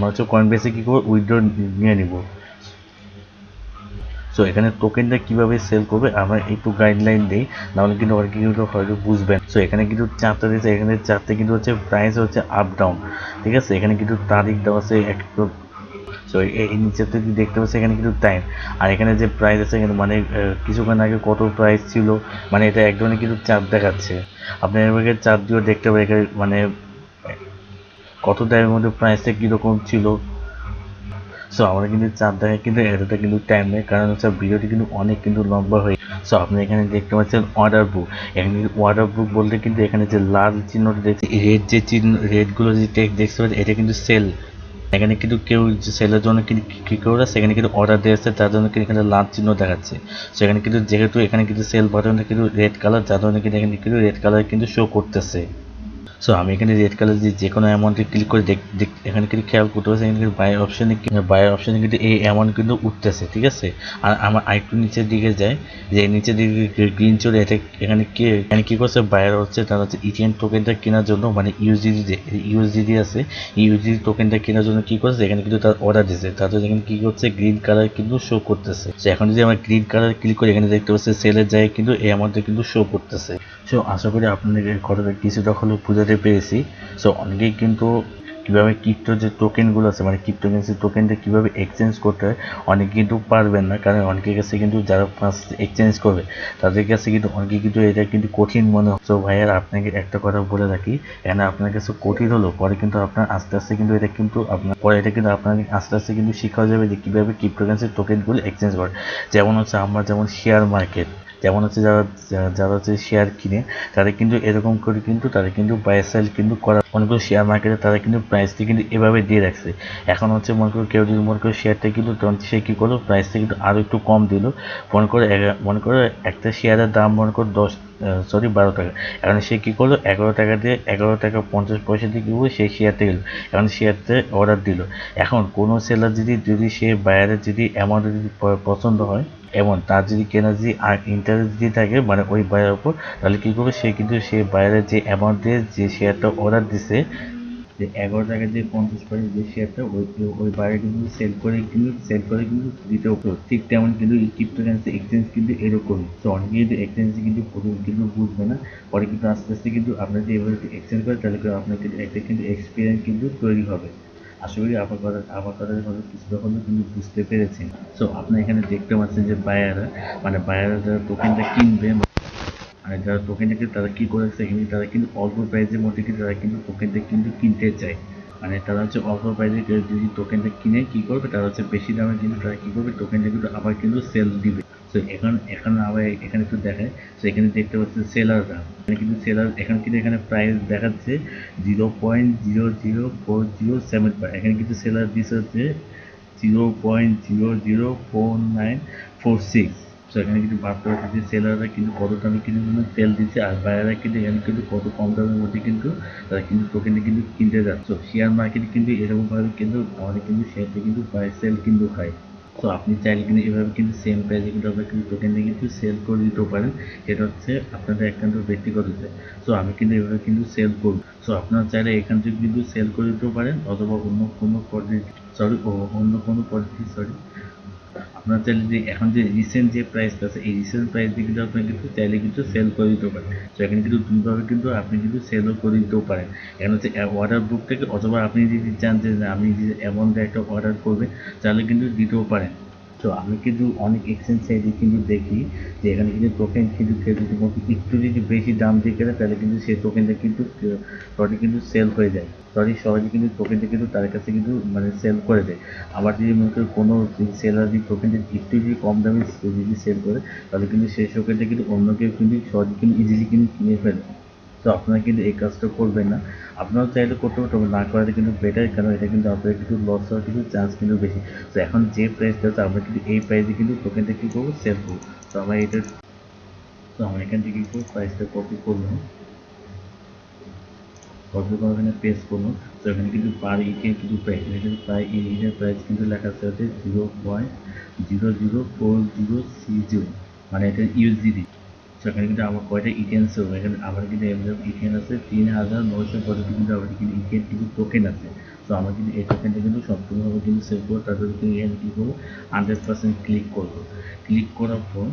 হচ্ছে কয়েন বেজে কী করবো উইথড্র নিয়ে নিব। সো এখানে টোকেনটা কিভাবে সেল করবে আমরা একটু গাইডলাইন দিই, নাহলে কিন্তু অনেকে কিন্তু হয়তো বুঝবেন। সো এখানে কিন্তু চারটা দিয়েছে, এখানে চারটে কিন্তু হচ্ছে প্রাইস হচ্ছে আপ ডাউন, ঠিক আছে। এখানে কিন্তু তারিখ দেওয়া আছে এক। সো এই নিচেতে দেখতে পাচ্ছি এখানে কিন্তু টাইম, আর এখানে যে প্রাইস আছে এখানে মানে কিছুক্ষণ আগে কত প্রাইস ছিল, মানে এটা এক ধরনের কিন্তু চার্ট দেখাচ্ছে। আপনি এভাবে চার্ট দিয়েও দেখতে পাবেন এখানে মানে কত টাইমের মধ্যে প্রাইসটা কীরকম ছিল। সো আমরা কিন্তু চার দাগে কিন্তু এতটা কিন্তু টাইম নেই, কারণ হচ্ছে ভিডিওটি কিন্তু অনেক কিন্তু লম্বা হয়ে। সো আপনি এখানে দেখতে পাচ্ছেন অর্ডার বুক। এখানে অর্ডার বুক বলতে কিন্তু এখানে যে লাল চিহ্নটি দেখছি, রেড যে চিহ্ন, রেডগুলো যে টেক্সট দেখতে পাচ্ছেন এটা কিন্তু সেল। এখানে কিন্তু কেউ সেলের জন্য কিন্তু কী করে সেখানে কিন্তু অর্ডার দিয়েছে, তার জন্য কিন্তু এখানে লাল চিহ্ন দেখাচ্ছে। সেখানে কিন্তু যেহেতু এখানে কিন্তু সেল বাটনটা কিন্তু রেড কালার, যার জন্য কিন্তু এখানে কিন্তু রেড কালার কিন্তু শো করতেছে। সো আমি এখানে রেড কালার যে কোনো অ্যামাউন্টে ক্লিক করে এখানে কিন্তু খেয়াল করতে পারছি এখানে কিন্তু বাই অপশনে কিন্তু এই অ্যামাউন্ট কিন্তু উঠতেছে, ঠিক আছে। আর আমার আরেকটু নিচের দিকে যায়, যে নিচের দিকে গ্রিন চলে এটা এখানে কি করছে বায়ার হচ্ছে, তারা হচ্ছে ইথিএন টোকেনটা কেনার জন্য মানে ইউএসডিটি আছে, ইউএসডিটি টোকেনটা কেনার জন্য কি করছে এখানে কিন্তু তার অর্ডার দিয়েছে, তার জন্য এখানে কি করছে গ্রিন কালার কিন্তু শো করতেছে। সো এখন যদি আমরা গ্রিন কালার ক্লিক করি এখানে দেখতে পাচ্ছি সেলের জায়গায় কিন্তু এই অ্যামাউন্টটা কিন্তু শো করতেছে। সো আশা করি আপনাদের কথাটা কিছুটা হলেও বোঝাতে পেরেছি। সো অনেকেই কিন্তু কীভাবে ক্রিপ্টো যে টোকেনগুলো আছে মানে ক্রিপ্টোকারেন্সি টোকেনটা কীভাবে এক্সচেঞ্জ করতে হয় অনেকে কিন্তু পারবেন না, কারণ অনেকের কাছে কিন্তু যারা ফার্স্ট এক্সচেঞ্জ করবে তাদের কাছে কিন্তু অনেকে কিন্তু এটা কিন্তু কঠিন মনে হয়। সো ভাইয়ার আপনাকে একটা কথা বলে রাখি, এখানে আপনার কাছে কঠিন হলো পরে কিন্তু আপনার আস্তে আস্তে কিন্তু এটা কিন্তু আপনাকে আস্তে আস্তে কিন্তু শেখা যাবে যে কীভাবে ক্রিপ্টোকারেন্সি টোকেনগুলো এক্সচেঞ্জ করে। যেমন হচ্ছে আমরা যেমন শেয়ার মার্কেট, যেমন হচ্ছে যারা হচ্ছে শেয়ার কিনে তারা কিন্তু এরকম করে কিন্তু তারা কিন্তু বাই সেল কিন্তু করা। অনেকগুলো শেয়ার মার্কেটে তারা কিন্তু প্রাইসটি কিন্তু এভাবে দিয়ে রাখছে। এখন হচ্ছে মনে করো কেউ যদি মনে করো শেয়ারটা কিন্তু তখন সে কী করলো প্রাইসটা কিন্তু আরও একটু কম দিল। মনে করো একটা শেয়ারের দাম মনে করো 12 টাকা, এখন সে কী করলো 11 টাকা দিয়ে 11 টাকা 50 পয়সা দিয়ে কী করলো সেই শেয়ারটা গেলো, এখন শেয়ারটা অর্ডার দিল। এখন কোনো সেলার যদি সে বায়ারের যদি অ্যামাউন্ট যদি পছন্দ হয় এবং তার যদি কেনার যদি আর ইন্টারেস্ট যদি থাকে মানে ওই বায়ের উপর, তাহলে কী করবে সে কিন্তু সে বায়ারের যে অ্যামাউন্ট দিয়ে যে শেয়ারটা অর্ডার দিছে, যে 11 টাকা যে 50 পয়সা যে শেয়ারটা ওই বাইরে কিন্তু সেল করে কিন্তু দিতে হতো। ঠিক তেমন কিন্তু এই ক্রিপ্টোকারেন্সি এক্সচেঞ্জ কিন্তু এরকমই। তো অনেকে কিন্তু এক্সচেঞ্জ কিন্তু প্রথম কিন্তু বুঝবে না, পরে কিন্তু আস্তে আস্তে কিন্তু আপনার যে এভাবে এক্সচেঞ্জ করে তাহলে আপনার কিন্তু একটা কিন্তু এক্সপিরিয়েন্স কিন্তু তৈরি হবে। আশা করি আমার কথার কথা কিছুটা হলেও কিন্তু বুঝতে পেরেছেন। সো আপনি এখানে দেখতে পাচ্ছেন যে বায়াররা যারা টোকেনটা কিনবে, আর যারা টোকেনটাকে তারা কী করেছে এখানে তারা কিন্তু অল্প প্রাইসের মধ্যে কিন্তু তারা কিন্তু টোকেনটা কিন্তু কিনতে চায়। মানে তারা হচ্ছে অল্প প্রাইসে যদি টোকেনটা কিনে কী করবে তারা হচ্ছে বেশি দামে কিন্তু তারা কী করবে টোকেনটা কিন্তু আবার কিন্তু সেল দিবে। সো এখন আবার এখানে একটু দেখায়। সো এখানে দেখতে পাচ্ছেন সেলার দাম, এখানে কিন্তু এখানে প্রাইস দেখাচ্ছে 0.00407। এখানে কিন্তু সেলার দিচ্ছে হচ্ছে 0.004946। সো এখানে কিন্তু ভাবতে পারছি যে সেলাররা কিন্তু কত দামে কিন্তু সেল দিচ্ছে, আর বায়াররা কিন্তু এখানে কিন্তু কত কম দামের মধ্যে কিন্তু তারা কিন্তু টোকেনটা কিন্তু কিনতে যাচ্ছে। শেয়ার মার্কেট কিন্তু এরকমভাবে কিন্তু আমাদের কিন্তু শেয়ারটা কিন্তু বাই সেল কিন্তু খায়। সো আপনি চাইলে কিন্তু এভাবে কিন্তু সেম প্রাইসে কিন্তু আপনার কিন্তু টোকেনটা কিন্তু সেল করে দিতেও পারেন, সেটা হচ্ছে আপনাদের একান্ত ব্যক্তিগত চাই। সো আমি কিন্তু এভাবে কিন্তু সেল করব। সো আপনারা চাইলে এখান থেকে কিন্তু সেল করে দিতেও পারেন অথবা অন্য কোনো পদ্ধতি আপনার চাইলে যে এখন যে রিসেন্ট যে প্রাইসটা আছে এই রিসেন্ট প্রাইস দিয়ে কিন্তু আপনি কিন্তু চাইলে কিন্তু সেল করে দিতে পারেন। তো এখানে কিন্তু দুইভাবে কিন্তু আপনি কিন্তু সেলও করে দিতেও পারেন। এখানে হচ্ছে অর্ডার বুক থেকে, অথবা আপনি যদি চান যে আমি যে এমন একটা অর্ডার করবেন তাহলে কিন্তু দিতেও পারেন। তো আমি কিন্তু অনেক এক্সচেঞ্জ সাইটে কিন্তু দেখি যে এখানে কিন্তু টোকেন কিন্তু কেউ যদি একটু যদি বেশি দাম দিয়ে কেনে তাহলে কিন্তু সেই টোকেনটা কিন্তু সহজে কিন্তু সেল হয়ে যায়, সহজে কিন্তু টোকেনটা কিন্তু তার কাছে কিন্তু মানে সেল করে দেয়। আবার যদি মনে করেন কোনো সেলার যদি টোকেনটা একটু যদি কম দামে যদি সেল করে তাহলে কিন্তু সেই টোকেনটা কিন্তু অন্য কেউ কিন্তু সহজে কিন্তু ইজিলি কিন্তু কিনে ফেলে। তো আপনারা কিন্তু এই কাজটা করবেন না। আপনারাও চাইলে করতে পারেন, তবে না করাটা কিন্তু বেটার, কারণ এটা কিন্তু আপনার কিন্তু লস হওয়ার কিন্তু চান্স কিন্তু বেশি। তো এখন যে প্রাইসটা আছে আমরা কিন্তু এই প্রাইসে কিন্তু টোকেনটা কী করবো, সেল করবো। তো আমরা এটা, তো আমরা এখান থেকে কী করবো, প্রাইসটা কপি করলাম, কপি করে এখানে পেস্ট করলাম। তো এখানে কিন্তু পার ইটের কিন্তু প্রাইস, এখানে প্রায় ইটের প্রাইস কিন্তু লেখা আছে হচ্ছে 0.00403 মানে এটা ইউএসডিটি। সেখানে কিন্তু আমার কয়টা ইটিএন ছিল, এখানে আমার কিন্তু ইটিএন আছে 3950 কিন্তু আমার কিন্তু ইটিএন কিন্তু টোকেন আছে। তো আমরা কিন্তু এই টোকেনটা কিন্তু সম্পূর্ণভাবে কিন্তু সেভ করবো। তারপরে কিন্তু এখানে কী করবো, 100% ক্লিক করবো। ক্লিক করার পর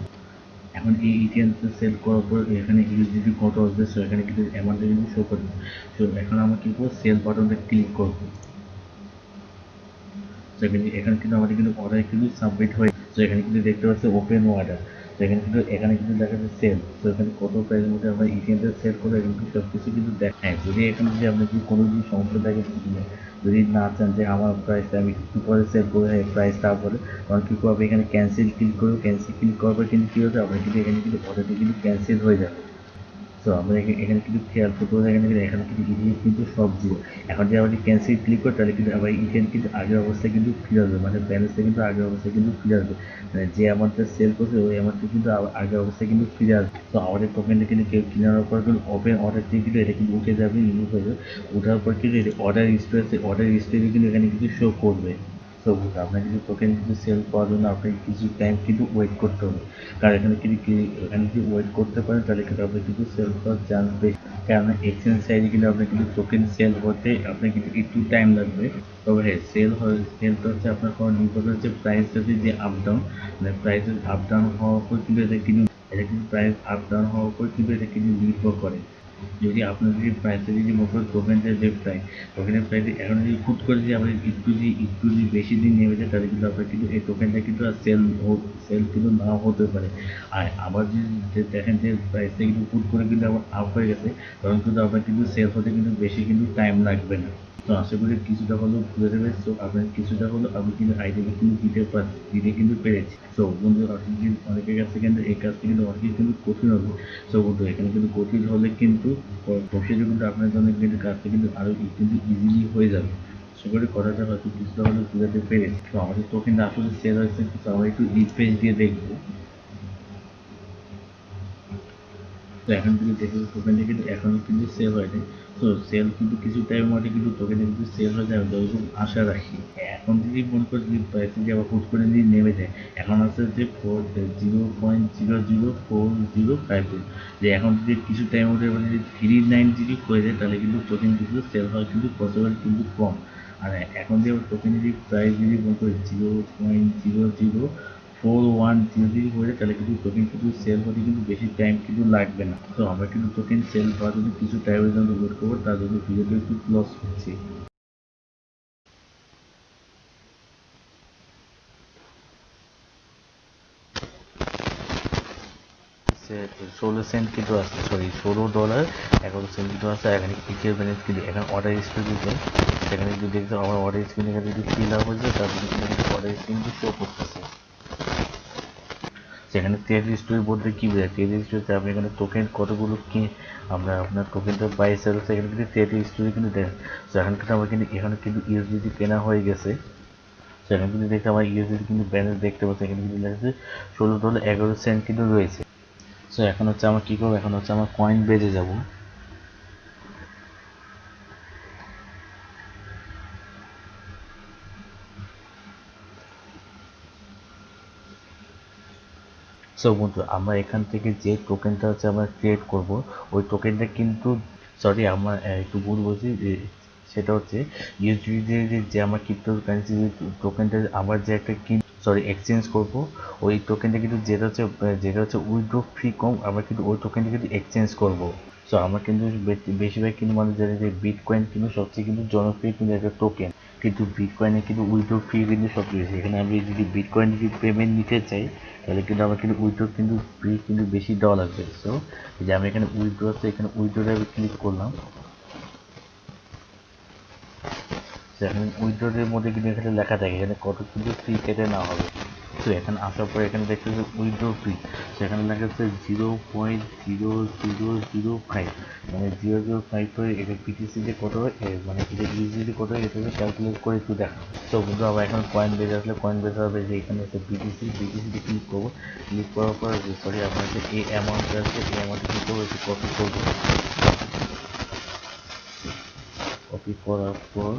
এখন এই ইটিএনটা সেল করার পর এখানে ইউএসডিটি কত আসবে, সো এখানে কিন্তু অ্যামাউন্টটা কিন্তু শো করবে। সো এখন আমরা কী করবো, সেল বাটনটা ক্লিক করবো। তো এখানে কিন্তু আমাদের কিন্তু অর্ডার কিন্তু সাবমিট হয়ে, তো এখানে কিন্তু দেখতে পাচ্ছি ওপেন অর্ডার। তো এখানে কিন্তু দেখা যাচ্ছে সেল। তো এখানে কত প্রাইসের মধ্যে আমরা ইটিএমটা সেল করে কিন্তু সব কিছু কিন্তু দেখায়। যদি এখানে যদি আপনি যদি কোনো যদি সমস্যা থাকে, যদি না চান যে আমার প্রাইসটা আমি একটু পরে সেল করে প্রাইসটা পরে, তখন কী করবে, এখানে ক্যান্সেল ক্লিক করবে। ক্যান্সেল ক্লিক করার পর কিন্তু কী হচ্ছে, আপনার কিন্তু এখানে কিন্তু অর্ডারটি কিন্তু ক্যান্সেল হয়ে যাবে। তো আমরা এখানে কিন্তু খেয়াল করতে হবে, এখানে কিন্তু ইডিএফ কিন্তু সব জিরো। এখন যদি আমরা ক্যান্সেল ক্লিক করি তাহলে কিন্তু আবার ইডিএফ কিন্তু আগের অবস্থায় কিন্তু ফিরে আসবে, মানে ব্যালেন্সটা কিন্তু আগের অবস্থায় কিন্তু ফিরে আসবে। মানে যে অ্যামাউন্টটা সেল করছে ওই অ্যামাউন্টটা কিন্তু আগের অবস্থায় কিন্তু ফিরে আসবে। তো আমাদের টোকেনটা কিন্তু কেউ কেনার পর কিন্তু ওপেন অর্ডার দিয়ে কিন্তু এটা কিন্তু উঠে যাবে, রিমুভ হয়ে যাবে। ওঠার পর কিন্তু অর্ডার হিস্ট্রি আছে, অর্ডার হিস্ট্রি কিন্তু এখানে কিন্তু শো করবে। তো আপনার কিন্তু টোকেন কিন্তু সেল করার জন্য আপনাকে কিছু টাইম কিন্তু ওয়েট করতে হবে। কারণ এখানে যদি ওয়েট করতে পারেন তাহলে কিন্তু আপনার কিন্তু সেল করার চান্স বেশি। কারণ এক্সচেঞ্জ সাইডে কিন্তু আপনার কিন্তু টোকেন সেল হতে আপনার কিন্তু একটু টাইম লাগবে। তবে হ্যাঁ, সেলটা হচ্ছে আপনার কোনো নির্ভর হচ্ছে প্রাইসের যে আপ ডাউন, মানে প্রাইসের আপ ডাউন হওয়ার উপর কিন্তু এটা কিন্তু প্রাইস আপ ডাউন হওয়ার উপর কিন্তু এটা কিন্তু নির্ভর করে। যদি আপনার যদি প্রাইসে যদি মনে করেন টোকেনটার যে প্রাইস, টোকেনের প্রাইস এখন যদি হুট করে যদি আপনি একটু যদি বেশি দিন নেমে যায় তাহলে কিন্তু আপনার কিন্তু এই টোকেনটা কিন্তু আর সেল কিন্তু নাও হতে পারে। আর আবার যদি দেখেন যে প্রাইসটা কিন্তু হুট করে কিন্তু আবার আপ হয়ে গেছে, তখন কিন্তু আপনার কিন্তু সেল হতে কিন্তু বেশি কিন্তু টাইম লাগবে না। তো আশা করি কিছুটা হলেও বুঝে দেবে। তো আপনার কিছুটা হলেও আমি কিন্তু আইডিয়া কিন্তু দিতে কিন্তু পেরেছি। তো বন্ধু, আপনি কিন্তু অনেকের কাছে কিন্তু এই কাজটা কিন্তু অনেকেই কিন্তু কঠিন হবে। তো বন্ধু, এখানে কিন্তু কঠিন হলে কিন্তু ভবিষ্যতে কিন্তু আপনার জন্য কিন্তু কাজটা কিন্তু আরও কিন্তু ইজিলি হয়ে যাবে। আশা করি কথাটা হয়তো কিছুটা হলেও বুঝাতে পেরেছি। তো আমাদের তো কিন্তু আসলে সেল হয়েছে, কিন্তু আমরা একটু রিফ্রেশ দিয়ে দেখবো। তো এখন কিন্তু দেখি টোকেনটা কিন্তু এখনও কিন্তু সেল হয়নি। তো সেল কিন্তু কিছু টাইমের মধ্যে কিন্তু টোকেনটা কিন্তু সেল হয়ে যাবে, যতটুকু আশা রাখি। এখন যদি মনে করি যদি প্রাইসে যে আবার হুট করে যদি নেমে যায়, এখন আছে যে 0.00405, যে এখন যদি কিছু টাইমের মধ্যে যদি 390 হয়ে যায় তাহলে কিন্তু টোকেন কিন্তু সেল হওয়ার কিন্তু পসিবল কিন্তু কম। আর এখন যে টোকেন যদি প্রাইস যদি মনে করি 0.00410 হয়ে যায় তাহলে কিন্তু টোকেন কিন্তু সেল হতে কিন্তু বেশি টাইম কিন্তু লাগবে না। তো আমরা কিন্তু টোকেন সেল হওয়ার জন্য কিছু টাইমের জন্য ওয়েট করবো, তার জন্য ভিডিওটা একটু ক্লোজ করছি। 16 সেন্ট কিন্তু আছে, সরি $16.11 কিন্তু আছে। এখানে পিকের ব্যালেন্স কিন্তু এখানে অর্ডার হিস্ট্রি দিতে, সেখানে যদি দেখতে আমার অর্ডার হিস্ট্রি এখানে যদি ফিল আপ হয়ে যায় তারপরে কিন্তু অর্ডার হিস্ট্রি কিন্তু শো করতেছে। সেখানে ট্রেড হিস্ট্রি বলতে কী বোঝায়, ট্রেড হিস্ট্রিতে আপনি এখানে টোকেন কতগুলো কি আমরা আপনার টোকেনটা বাই সেল হচ্ছে এখানে কিন্তু ট্রেড হিস্ট্রি কিন্তু দেখেন। তো এখন কিন্তু আমরা কিন্তু এখানে কিন্তু ইউএসডিটি কেনা হয়ে গেছে। সেখানে কিন্তু দেখতে আমার ইউএসডিটি কিন্তু ব্যালেন্স দেখতে পাচ্ছি, এখানে কিন্তু লেখা আছে $16.11 কিন্তু রয়েছে। সো এখন হচ্ছে আমার কী করবো, এখন হচ্ছে আমার কয়েন বেজে যাব। সো বন্ধু, আমরা এখান থেকে যে টোকেনটা হচ্ছে আমরা ক্রিয়েট করব ওই টোকেনটা কিন্তু, সরি আমার একটু ভুল বলছি, সেটা হচ্ছে ইউএসডিটি যে আমার ক্রিপ্টোকারেন্সি টোকেনটা আমার যে একটা সরি এক্সচেঞ্জ করব ওই টোকেনটা কিন্তু যেটা হচ্ছে উইথড্র ফি কম, আমরা কিন্তু ওই টোকেনটা কিন্তু এক্সচেঞ্জ করব। সো আমরা কিন্তু বেশিরভাগ কিন্তু মানুষ জানে যে বিটকয়েন কিন্তু সবচেয়ে কিন্তু জনপ্রিয় কিন্তু একটা টোকেন, কিন্তু বিটকয়েনে কিন্তু উইথড্র ফি কিন্তু সবচেয়ে বেশি। এখানে আমি যদি বিটকয়েন যদি পেমেন্ট নিতে চাই তাহলে কিন্তু আমার কিন্তু উইথড্র কিন্তু ফি কিন্তু বেশি দেওয়া লাগবে। সো যে আমি এখানে উইথড্র আছে, এখানে উইথড্রোতে আমি ক্লিক করলাম। এখানে উইথড্রোর মধ্যে কিন্তু এখানে লেখা থাকে এখানে কত কিন্তু ফি কেটে নেওয়া হবে। তো এখানে আসার পরে এখানে দেখতে হচ্ছে উইথড্র ফি, সেখানে লেখা হচ্ছে 0.0005, মানে 0.05 করে এটা পিটিসিতে কত হয়, মানে এটা ইউজিডি কত হয় এটা ক্যালকুলেট করে একটু দেখা। তো বন্ধু আমরা এখন কয়েন বেজে আসলে কয়েন বেজে হবে যে এখানে হচ্ছে বিটিসিতে ক্লিক করবো। ক্লিক করার পর সরি আপনার যে এই অ্যামাউন্ট আছে এই অ্যামাউন্টে ক্লিক করবো, একটু কপি করবো। কপি করার পর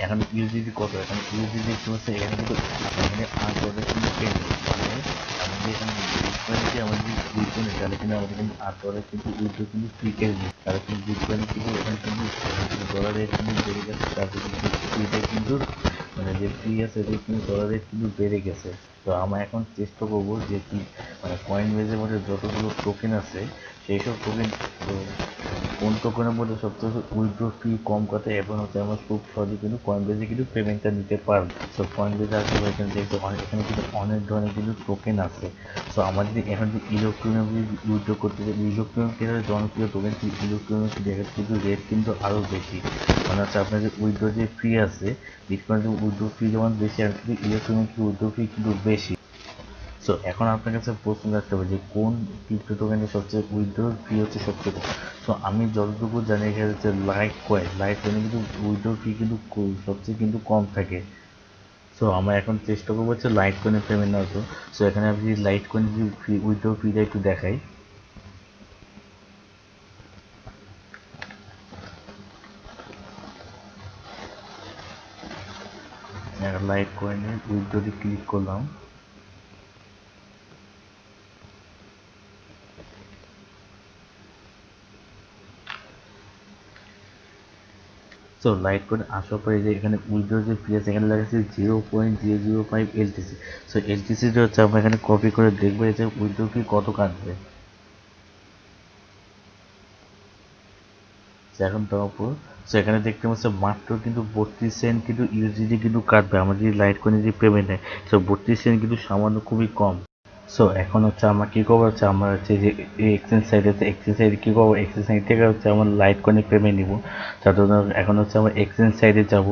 এখন ইউজিডি কত, এখন ইউজিডি একটু হচ্ছে এখানে কিন্তু এখানে আর ডলার কিন্তু পেয়ে যাবে, মানে আমাদের এখানে বিটকয়েনে আমাদের যদি বিটকয়েন তাহলে কিন্তু আমাদের কিন্তু আর ডলার কিন্তু উইথড্র কিন্তু ফ্রি কেটে দিই, তাহলে কিন্তু বিটকয়েনে কিন্তু এখানে কিন্তু ডলারের কিন্তু বেড়ে গেছে, তারপরে কিন্তু ফ্রিটা কিন্তু মানে যে ফ্রি আছে এটা কিন্তু ডলারের কিন্তু বেড়ে গেছে। তো আমরা এখন চেষ্টা করবো যে কি মানে কয়েন বেজের মধ্যে যতগুলো টোকেন আছে সেই সব টোকেন কোন টোকেনের মধ্যে সবচেয়ে উইথড্র ফি কম কথা এবং হচ্ছে আমরা খুব সহজে কিন্তু কয়েন বেজে কিন্তু পেমেন্টটা নিতে পারবো। সো কয়েন বেজে আসলে এখানে দেখতে এখানে কিন্তু অনেক ধরনের কিন্তু টোকেন আছে। সো আমরা যদি এখন যদি ইলেকট্রনিক উইথড্র করতে চাই, ইলেকট্রনিক জনপ্রিয় টোকেন ইলেকট্রনিক দেখে কিন্তু রেট কিন্তু আরও বেশি, মানে হচ্ছে আপনার যে উইথড্র যে ফি আছে বিটকয়েনের উইথড্র ফি যেমন বেশি আর কিন্তু ইলেকট্রনিক উইথড্র ফি কিন্তু বেশি। সো এখন আপনার কাছে প্রশ্ন রাখতে হবে যে কোন ক্রিপ্টো টোকেনের সবচেয়ে উইথড্র ফি হচ্ছে সবচেয়ে কম। সো আমি যতটুকু জানি এখানে হচ্ছে লাইট কয়েনে কিন্তু উইথড্র ফি কিন্তু সবচেয়ে কিন্তু কম থাকে। সো আমরা এখন চেষ্টা করবো হচ্ছে লাইট কয়েনে পেমেন্ট নেওয়ার জন্য। সো এখানে আপনি লাইট কয়েন যদি উইথড্র ফিটা একটু দেখাই, লাইট কয়েনে উইথড্রোতে ক্লিক করলাম। সো লাইট করে আসার পরে যে এখানে উইথড্র যে ফি আছে এখানে লেখা আছে 0.005 এলটিসি। সো এলটিসিটা হচ্ছে আমরা এখানে কপি করে দেখবো যে উইথড্র ফি কত কাটবে। এখন দেওয়ার পর সো এখানে দেখতে পাচ্ছি মাত্র কিন্তু 32 সেন্ট কিন্তু ইউজিডি কিন্তু কাটবে আমার যদি লাইট করে যদি পেমেন্ট নেয়। সো 32 সেন্ট কিন্তু সামান্য খুবই কম। সো এখন হচ্ছে আমরা কী করবো হচ্ছে আমরা হচ্ছে যে এক্সচেঞ্জ সাইড আছে এক্সচেঞ্জ সাইডে কী করবো, এক্সচেঞ্জ সাইড থেকে হচ্ছে আমার লাইট কয়েনে পেমেন্ট নিব। তার জন্য এখন হচ্ছে আমরা এক্সচেঞ্জ সাইডে যাব।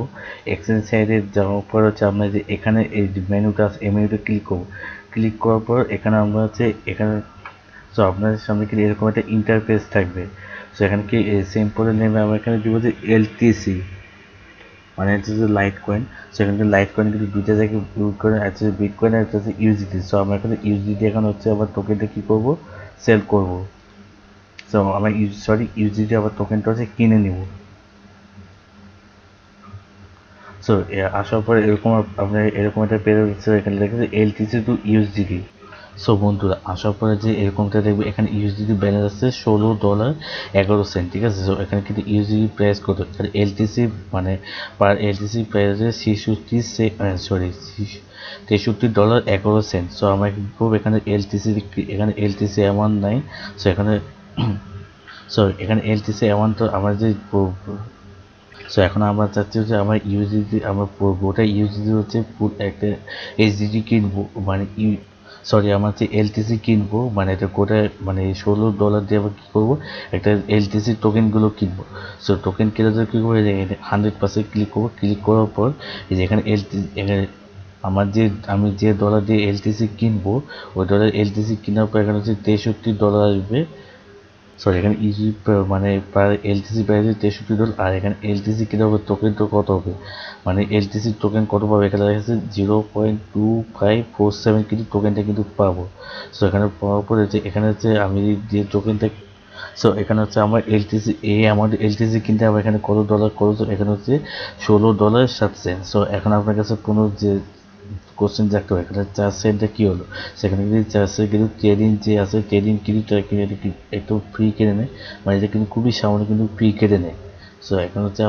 এক্সচেঞ্জ সাইডে যাওয়ার পর হচ্ছে আমরা যে এখানে এই যে মেনুটা আছে এই মেনুতে ক্লিক করবো। ক্লিক করার পর এখানে আমরা হচ্ছে এখানে সো আপনাদের সামনে কিন্তু এরকম একটা ইন্টারফেস থাকবে। সো এখানে কি সিম্পলের নেমে আমরা এখানে দিব যে এলটিসি, মানে হচ্ছে যে লাইট কয়েন। সেখানে কিন্তু লাইট কয়েন কিন্তু দুইটা জায়গায় ইউজ করে, একটা হচ্ছে বিটকয়েন আর একটা হচ্ছে ইউজিডি। সো আমরা এখানে ইউজিডি এখন হচ্ছে আবার টোকেনটা কী করবো, সেল করবো। সো আমরা ইউজিডি আবার টোকেনটা হচ্ছে কিনে নিব। সো আসার পরে এরকম আপনার এরকম একটা পেয়ে যাচ্ছে এখানে লেখা এলটিসি টু ইউএসডিটি। সো বন্ধুরা আসার পরে যে এরকমটা দেখবে এখানে ইউএসডিটি ব্যালেন্স আছে $16.11, ঠিক আছে। সো এখানে কিন্তু ইউএসডিটি প্রাইস কত, আর এলটিসি মানে পার এলটিসি প্রাইস আছে $63.11। সো আমরা কি করবো এখানে এলটিসি অ্যামাউন্ট নাই। সো এখানে এলটিসি অ্যামাউন্ট তো আমরা যে সো এখন আমরা চাচ্ছি হচ্ছে আমার ইউজিডি আমরা গোটা ইউজিডি হচ্ছে একটা এইচডিডি কিনবো, মানে আমার হচ্ছে এলটিসি কিনবো, মানে এটা গোটা মানে $16 দিয়ে আবার কী করবো একটা এলটিসি টোকেনগুলো কিনবো। সো টোকেন কেনার জন্য কী করবো, 100% ক্লিক করবো। ক্লিক করার পর এই যে এখানে এখানে আমি যে ডলার দিয়ে এলটিসি কিনবো ওই ডলার এলটিসি কেনার পর এখানে হচ্ছে $63 আসবে। এখানে ইজি মানে প্রায় এলটিসি প্রাইসে $63, আর এখানে এলটিসি কিনা হবে টোকেন তো কত হবে, মানে এলটিসি টোকেন কত পাবে এখানে দেখা যাচ্ছে 0.2547 কিন্তু টোকেনটা কিন্তু পাবো। সো এখানে পাওয়ার পরে যে এখানে হচ্ছে আমি যে টোকেনটা এখানে হচ্ছে আমার এলটিসি এই অ্যামাউন্ট এলটিসি কিনতে আমার এখানে কত ডলার খরচ, এখানে হচ্ছে $16.07। সো এখন আপনার কাছে কোনো যে কোশ্চেন থাকতে হবে এখানে 4 সেন্টটা কী হলো, সেখানে কিন্তু 4 সেন্ট কিন্তু ট্রেডিং যে আছে ট্রেডিং কিন্তু একটু ফ্রি কেটে নেয়, মানে এটা কিন্তু খুবই সামান্য কিন্তু ফ্রি কেটে নেয়। সো এখন হচ্ছে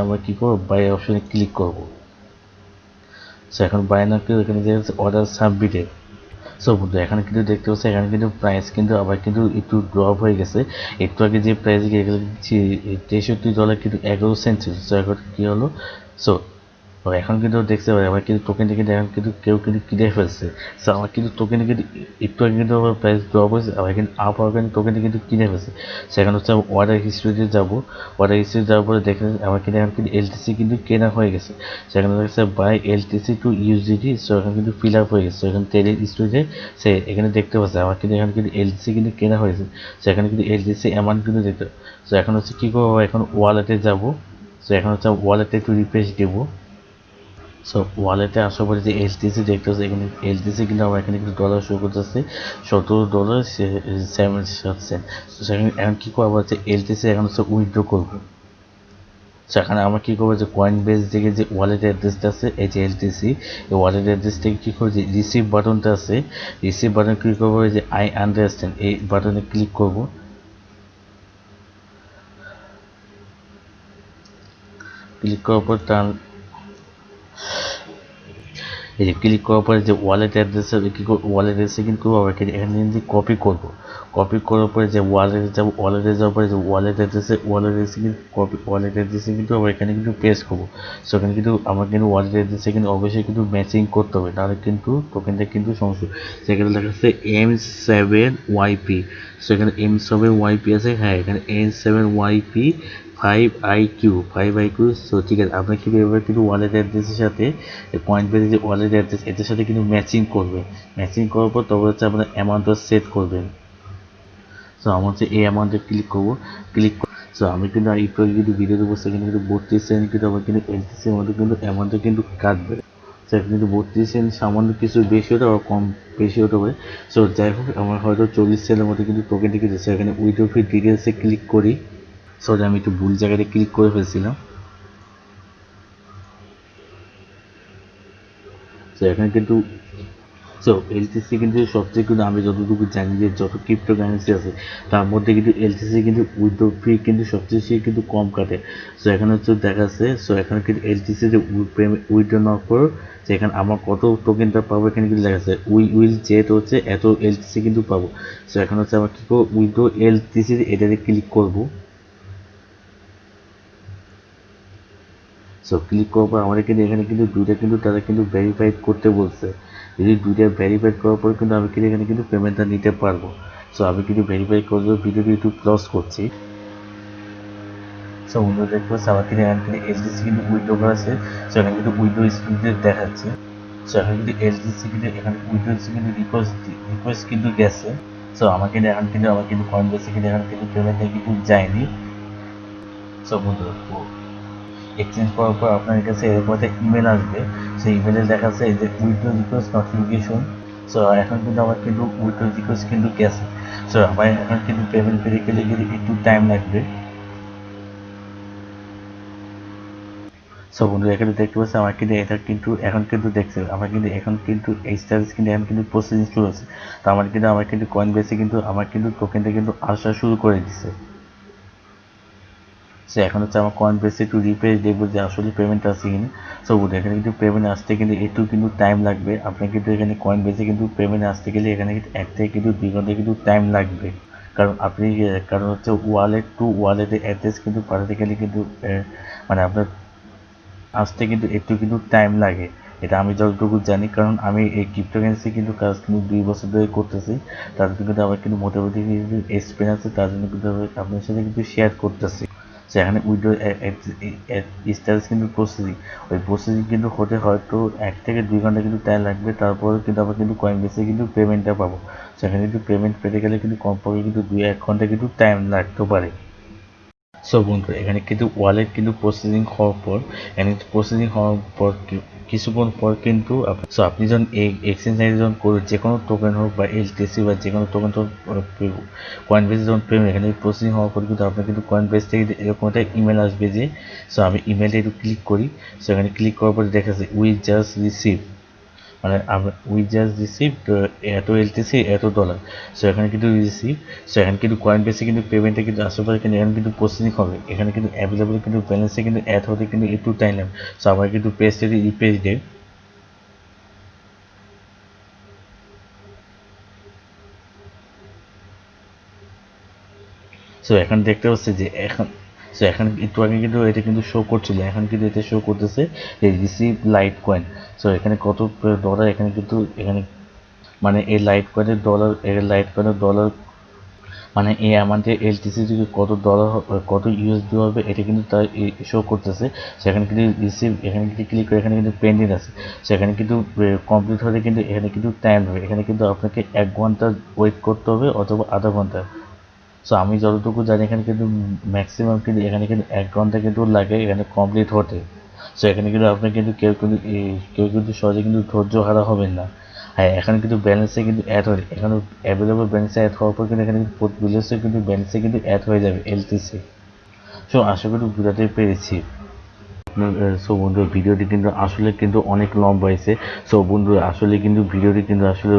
আমরা কী করবো, বাই অপশনে ক্লিক করবো। সো এখন বাই নাও কেউ এখানে দেখা যাচ্ছে অর্ডার সাবমিটেড। সো বন্ধু এখানে কিন্তু দেখতে পাচ্ছি এখানে কিন্তু প্রাইস কিন্তু আবার কিন্তু একটু ড্রপ হয়ে গেছে। একটু আগে যে প্রাইস $63 কিন্তু 11 সেন্ট ছিল। সো এখন কি হলো, সো এখন কিন্তু দেখতে পারি আমার কিন্তু টোকেনটা কিন্তু এখন কিন্তু কেউ কিন্তু কিনে ফেলছে। সো আমার কিন্তু টোকেনে কিন্তু একটু আগে কিন্তু আমার প্রাইস ড্রপ হয়েছে, আবার কিন্তু আপ হওয়ার কারণে টোকেনটা কিন্তু কিনে ফেলছে। সেখানে হচ্ছে আমি অর্ডার হিস্ট্রিতে যাবো, অর্ডার হিস্ট্রি যাওয়ার পরে দেখে আমার কিন্তু এখন কিন্তু এলটিসি কিন্তু কেনা হয়ে গেছে। সেখানে দেখছে by LTC to UGD. So এখন কিন্তু ফিল আপ হয়ে গেছে। সো এখানে টেলি স্টোরেজে সে এখানে দেখতে পাচ্ছে আমার কিন্তু এখন কিন্তু এলটিসি কিন্তু কেনা হয়েছে। সেখানে কিন্তু এলটিসি অ্যামাউন্ট কিন্তু দেখতে। সো এখন হচ্ছে কী করবো, এখন ওয়ালেটে যাবো। সো এখন হচ্ছে ওয়ালেটে একটু রিফ্রেশ দেবো। সো ওয়ালেটে আসার পরে যে এলটিসি দেখতে হচ্ছে এখানে এলটিসি কিন্তু আমার এখানে কিন্তু ডলার শো করতেছে $17.77। তো সেখানে এখন কী করবো হচ্ছে এলটিসি এখন হচ্ছে উইথড্র করবো। সেখানে আমরা কী করবো যে কয়েন বেস থেকে যে ওয়ালেট অ্যাড্রেসটা আছে এই যে এলটিসি, এই ওয়ালেট অ্যাড্রেস থেকে কী করবো যে রিসিভ বাটনটা আছে, রিসিভ বাটন ক্লিক করবো যে আই আন্ডারস্ট্যান্ড এই বাটনে ক্লিক করবো। ক্লিক করার পর তার এই যে ক্লিক করার পরে যে ওয়ালেট অ্যাড্রেসে কী করবো, ওয়ালেট অ্যাড্রেসে কিন্তু এখানে কিন্তু কপি করবো। কপি করার পরে যে ওয়ালেটে যাবো, ওয়ালেটে যাওয়ার পরে যে ওয়ালেট অ্যাড্রেসে কিন্তু কপি ওয়ালেট অ্যাড্রেসে কিন্তু আবার এখানে কিন্তু পেস্ট করবো। সো এখানে কিন্তু আমার কিন্তু ওয়ালেট অ্যাড্রেসে কিন্তু অবশ্যই কিন্তু ম্যাচিং করতে হবে, তাহলে কিন্তু টোকেনটা কিন্তু সমস্যা। সেখানে দেখা যাচ্ছে M7YP। সো এখানে M7YP আছে, হ্যাঁ এখানে M7YP 5IQ। সো ঠিক আছে, আপনার কিন্তু এবার কিন্তু ওয়ালেট অ্যাড্রেসের সাথে পয়েন্ট বেসে যে ওয়ালেট অ্যাড্রেস এটার সাথে কিন্তু ম্যাচিং করবে। ম্যাচিং করার পর তবে হচ্ছে আপনার অ্যামাউন্টটা সেট করবেন। সো আমার হচ্ছে এই অ্যামাউন্টে ক্লিক করবো। সো আমি কিন্তু একটু আগে কিন্তু ভিডিওতে বসে এখানে কিন্তু 32 সেন্ট কিন্তু আমার কিন্তু এলটিসির মধ্যে কিন্তু অ্যামাউন্টটা কিন্তু কাটবে। সো এখানে কিন্তু 32 সেন্ট সামান্য কিছু বেশি হতে বা কম বেশি হতে পারে। সো যাই হোক আমার হয়তো 40 সেন্টের মধ্যে কিন্তু টোকেনটা কিনেছে। এখানে উইথড্র ফি ডিটেলসে ক্লিক করি। সো আমি একটু ভুল জায়গাতে ক্লিক করে ফেলছিলাম। সো এখানে কিন্তু সো এলটিসি কিন্তু সবচেয়ে কিন্তু আমি যতটুকু জানি যে যত ক্রিপ্টো কারেন্সি আছে তার মধ্যে কিন্তু এলটিসি কিন্তু উইথড্র ফি কিন্তু সবচেয়ে বেশি কিন্তু কম কাটে। সো এখানে হচ্ছে দেখাচ্ছে, সো এখানে কিন্তু এলটিসি যে উইথড্র না করো সেখানে আমার কত টোকেনটা পাবো এখানে কিন্তু দেখাচ্ছে উইল যেহেতু হচ্ছে এত এলটিসি কিন্তু পাবো। সো এখন হচ্ছে আমার কী করবো, উইথড্র এলটিসি এটাতে ক্লিক করবো। সো ক্লিক করার পর আমাদের কিন্তু এখানে কিন্তু দুইটা কিন্তু তারা কিন্তু ভেরিফাইড করতে বলছে। যদি দুইটা ভেরিফাইড করার পর কিন্তু আমি কিন্তু এখানে কিন্তু পেমেন্টটা নিতে পারবো। সো আমি কিন্তু ভেরিফাই করে ভিডিওটি একটু ক্লোজ করছি। সো উইন্ডো দেখতে পাচ্ছি আমার কিন্তু এখানে কিন্তু এলটিসি কিন্তু উইন্ডো করা আছে। সো এখানে কিন্তু উইন্ডো স্ক্রিন দেখাচ্ছে। সো এখানে কিন্তু এলটিসি কিন্তু এখানে উইন্ডো কিন্তু রিকোয়েস্ট কিন্তু গেছে। সো আমার কিন্তু কয়েন বেসে কিন্তু এখন কিন্তু পেমেন্টটা কিন্তু যায়নি। সো বন্ধু এক্সচেঞ্জ করার পর আপনার কাছে এরকম একটা ইমেল আসবে। সেই ইমেলে দেখা যাচ্ছে যে উইথড্র রিকোয়েস্ট নোটিফিকেশন। সো এখন কিন্তু আমার কিন্তু উইথড্র রিকোয়েস্ট কিন্তু গেছে। সো আমার এখন কিন্তু পেমেন্ট পেতে গেলে কিন্তু একটু টাইম লাগবে। সো বন্ধু এখানে দেখতে পাচ্ছি আমার কিন্তু এটা কিন্তু এখন কিন্তু দেখছে আমার কিন্তু এখন কিন্তু এই স্ট্যাটাস কিন্তু এখন কিন্তু প্রসেসিং শুরু হচ্ছে। তো আমার কিন্তু কয়েন বেসে কিন্তু আমার কিন্তু টোকেনটা কিন্তু আসা শুরু করে দিচ্ছে। সো এখন হচ্ছে আমার কয়েন বেসে একটু রিফ্রেশ দেখবো যে আসলে পেমেন্ট আসছে কিনা। সো এখানে কিন্তু পেমেন্ট আসতে কিন্তু একটু কিন্তু টাইম লাগবে। আপনার কিন্তু এখানে কয়েন বেসে কিন্তু পেমেন্ট আসতে গেলে এখানে কিন্তু 1 থেকে কিন্তু 2 ঘন্টা কিন্তু টাইম লাগবে। কারণ হচ্ছে ওয়ালেট টু ওয়ালেটের অ্যাড্রেস কিন্তু পাঠাতে গেলে কিন্তু মানে আপনার আসতে কিন্তু একটু কিন্তু টাইম লাগে। এটা আমি যতটুকু জানি, কারণ আমি এই ক্রিপ্টোকারেন্সি কিন্তু কাজ কিন্তু 2 বছর ধরে করতেছি। তার জন্য কিন্তু আমার কিন্তু মোটামুটি কিন্তু এক্সপিরিয়েন্স আছে, তার জন্য কিন্তু আমি আপনার সাথে কিন্তু শেয়ার করতেছি। সেখানে উইডো স্ট্যাটাস কিন্তু প্রসেসিং, ওই প্রসেসিং কিন্তু হতে হয়তো 1 থেকে 2 ঘন্টা কিন্তু টাইম লাগবে। তারপরে কিন্তু আবার কিন্তু কয়েন বেসে কিন্তু পেমেন্টটা পাবো। সেখানে কিন্তু পেমেন্ট পেতে গেলে কিন্তু কমপক্ষে কিন্তু 2-1 ঘন্টা কিন্তু টাইম লাগতে পারে। সো বন্ধু এখানে কিন্তু ওয়ালেট কিন্তু প্রসেসিং হওয়ার পর কিছুক্ষণ পর কিন্তু সো আপনি যখন এই এক্সচেঞ্জ সাইটে যখন যে কোনো টোকেন হোক বা এলটিসি বা যে কোনো টোকেন কয়েন বেসে যখন পেমেন্ট এখানে প্রসেসিং হওয়ার পর কিন্তু আপনার কিন্তু কয়েন বেস থেকে এরকম একটা ইমেল আসবে যে, সো আমি ইমেলটা একটু ক্লিক করি। সো এখানে ক্লিক করার পর দেখা যাচ্ছে উই জাস্ট রিসিভ, মানে উই জাস্ট রিসিভ এত এলটিসি এত ডলার। সো এখানে কিন্তু রিসিভ। সো এখানে কিন্তু কয়েন বেসে কিন্তু পেমেন্টটা কিন্তু আসার পরে কিন্তু এখানে কিন্তু প্রসেসিং হবে। এখানে কিন্তু অ্যাভেলেবল কিন্তু ব্যালেন্সে কিন্তু অ্যাড হতে কিন্তু একটু টাইম লাগবে। সো আমার কিন্তু পেজটা রিফ্রেশ দেয়। এখন দেখতে পাচ্ছি যে এখন একটু আগে কিন্তু এটা কিন্তু শো করছিল, এখন কিন্তু এটা শো করতেছে যে রিসিভ লাইট কয়েন। সো এখানে কত ডলার, এখানে কিন্তু এখানে মানে এই লাইট কয়েনের ডলার মানে এই অ্যামাউন্টে এলটিসি থেকে কত ডলার কত ইউএসডি হবে এটা কিন্তু তার শো করতেছে। সেখানে কিন্তু রিসিভ, এখানে কিন্তু ক্লিক করে এখানে কিন্তু পেন্ডিং আছে, সেখানে কিন্তু কমপ্লিট হলে কিন্তু এখানে কিন্তু টাইম হবে, এখানে কিন্তু আপনাকে 1 ঘন্টা ওয়েট করতে হবে অথবা আধা ঘন্টা। সো আমি যতটুকু জানি এখানে কিন্তু ম্যাক্সিমাম কিন্তু এখানে কিন্তু 1 ঘন্টা কিন্তু লাগে এখানে কমপ্লিট হতে। সো এখানে কিন্তু আপনি কিন্তু কেউ কিন্তু সহজে কিন্তু ধৈর্য হারা হবেন না। হ্যাঁ, এখানে কিন্তু ব্যালেন্সে কিন্তু অ্যাড হয়, এখানে অ্যাভেলেবল ব্যালেন্সে অ্যাড হওয়ার পর কিন্তু এখানে কিন্তু ব্যালেন্সে কিন্তু অ্যাড হয়ে যাবে এলটিসি। সো আশা করি বুঝাতে পেরেছি। সো বন্ধু ভিডিওটি কিন্তু আসলে কিন্তু অনেক লম্বা হয়েছে। সো বন্ধু আসলে কিন্তু ভিডিওটি কিন্তু আসলে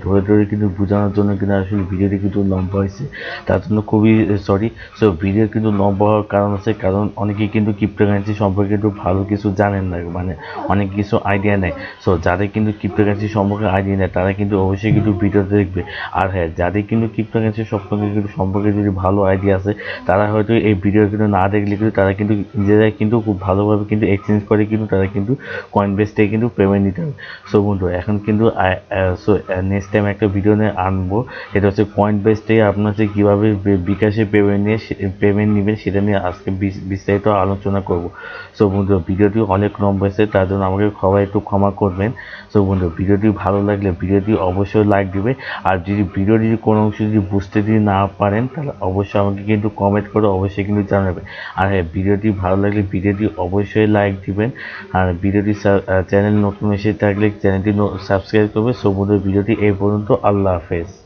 ধরে ধরে কিন্তু বোঝানোর জন্য কিন্তু আসলে ভিডিওটি কিন্তু লম্বা হয়েছে, তার জন্য খুবই সরি। সো ভিডিও কিন্তু লম্বা হওয়ার কারণ আছে, কারণ অনেকেই কিন্তু ক্রিপ্টোকারেন্সি সম্পর্কে কিন্তু ভালো কিছু জানেন না, মানে অনেক কিছু আইডিয়া নেই। সো যাদের কিন্তু ক্রিপ্টোকারেন্সি সম্পর্কে আইডিয়া নেই তারা কিন্তু অবশ্যই কিন্তু ভিডিও দেখবে। আর হ্যাঁ, যাদের কিন্তু ক্রিপ্টোকারেন্সি সম্পর্কে যদি ভালো আইডিয়া আছে তারা হয়তো এই ভিডিও কিন্তু না দেখলে কিন্তু তারা কিন্তু নিজেরাই কিন্তু খুব ভালোভাবে কিন্তু এক্সচেঞ্জ করে কিন্তু তারা কিন্তু কয়েনবেস থেকে কিন্তু পেমেন্ট নিতে হবে। সো বন্ধু এখন কিন্তু নেক্সট টাইম একটা ভিডিও নিয়ে আনবো, এটা হচ্ছে কয়েনবেস থেকে আপনার হচ্ছে কীভাবে বিকাশে পেমেন্ট নেবেন সেটা নিয়ে আজকে বিস্তারিত আলোচনা করব। সো বন্ধু ভিডিওটি অনেক লম্বা হয়েছে, তার জন্য আমাকে সবাই একটু ক্ষমা করবেন। সো বন্ধু ভিডিওটি ভালো লাগলে ভিডিওটি অবশ্যই লাইক দিবে, আর যদি ভিডিওটি কোনো অংশ যদি বুঝতে যদি না পারেন তাহলে অবশ্যই আমাকে কিন্তু কমেন্ট করে অবশ্যই কিন্তু জানাবেন। আর হ্যাঁ, ভিডিওটি ভালো লাগলে ভিডিওটি অবশ্যই লাইক দিবেন, আর ভিডিওটি চ্যানেল নতুন এসে থাকলে চ্যানেলটি সাবস্ক্রাইব করবে। সো বন্ধু ভিডিওটি এই পর্যন্ত, আল্লাহ হাফেজ।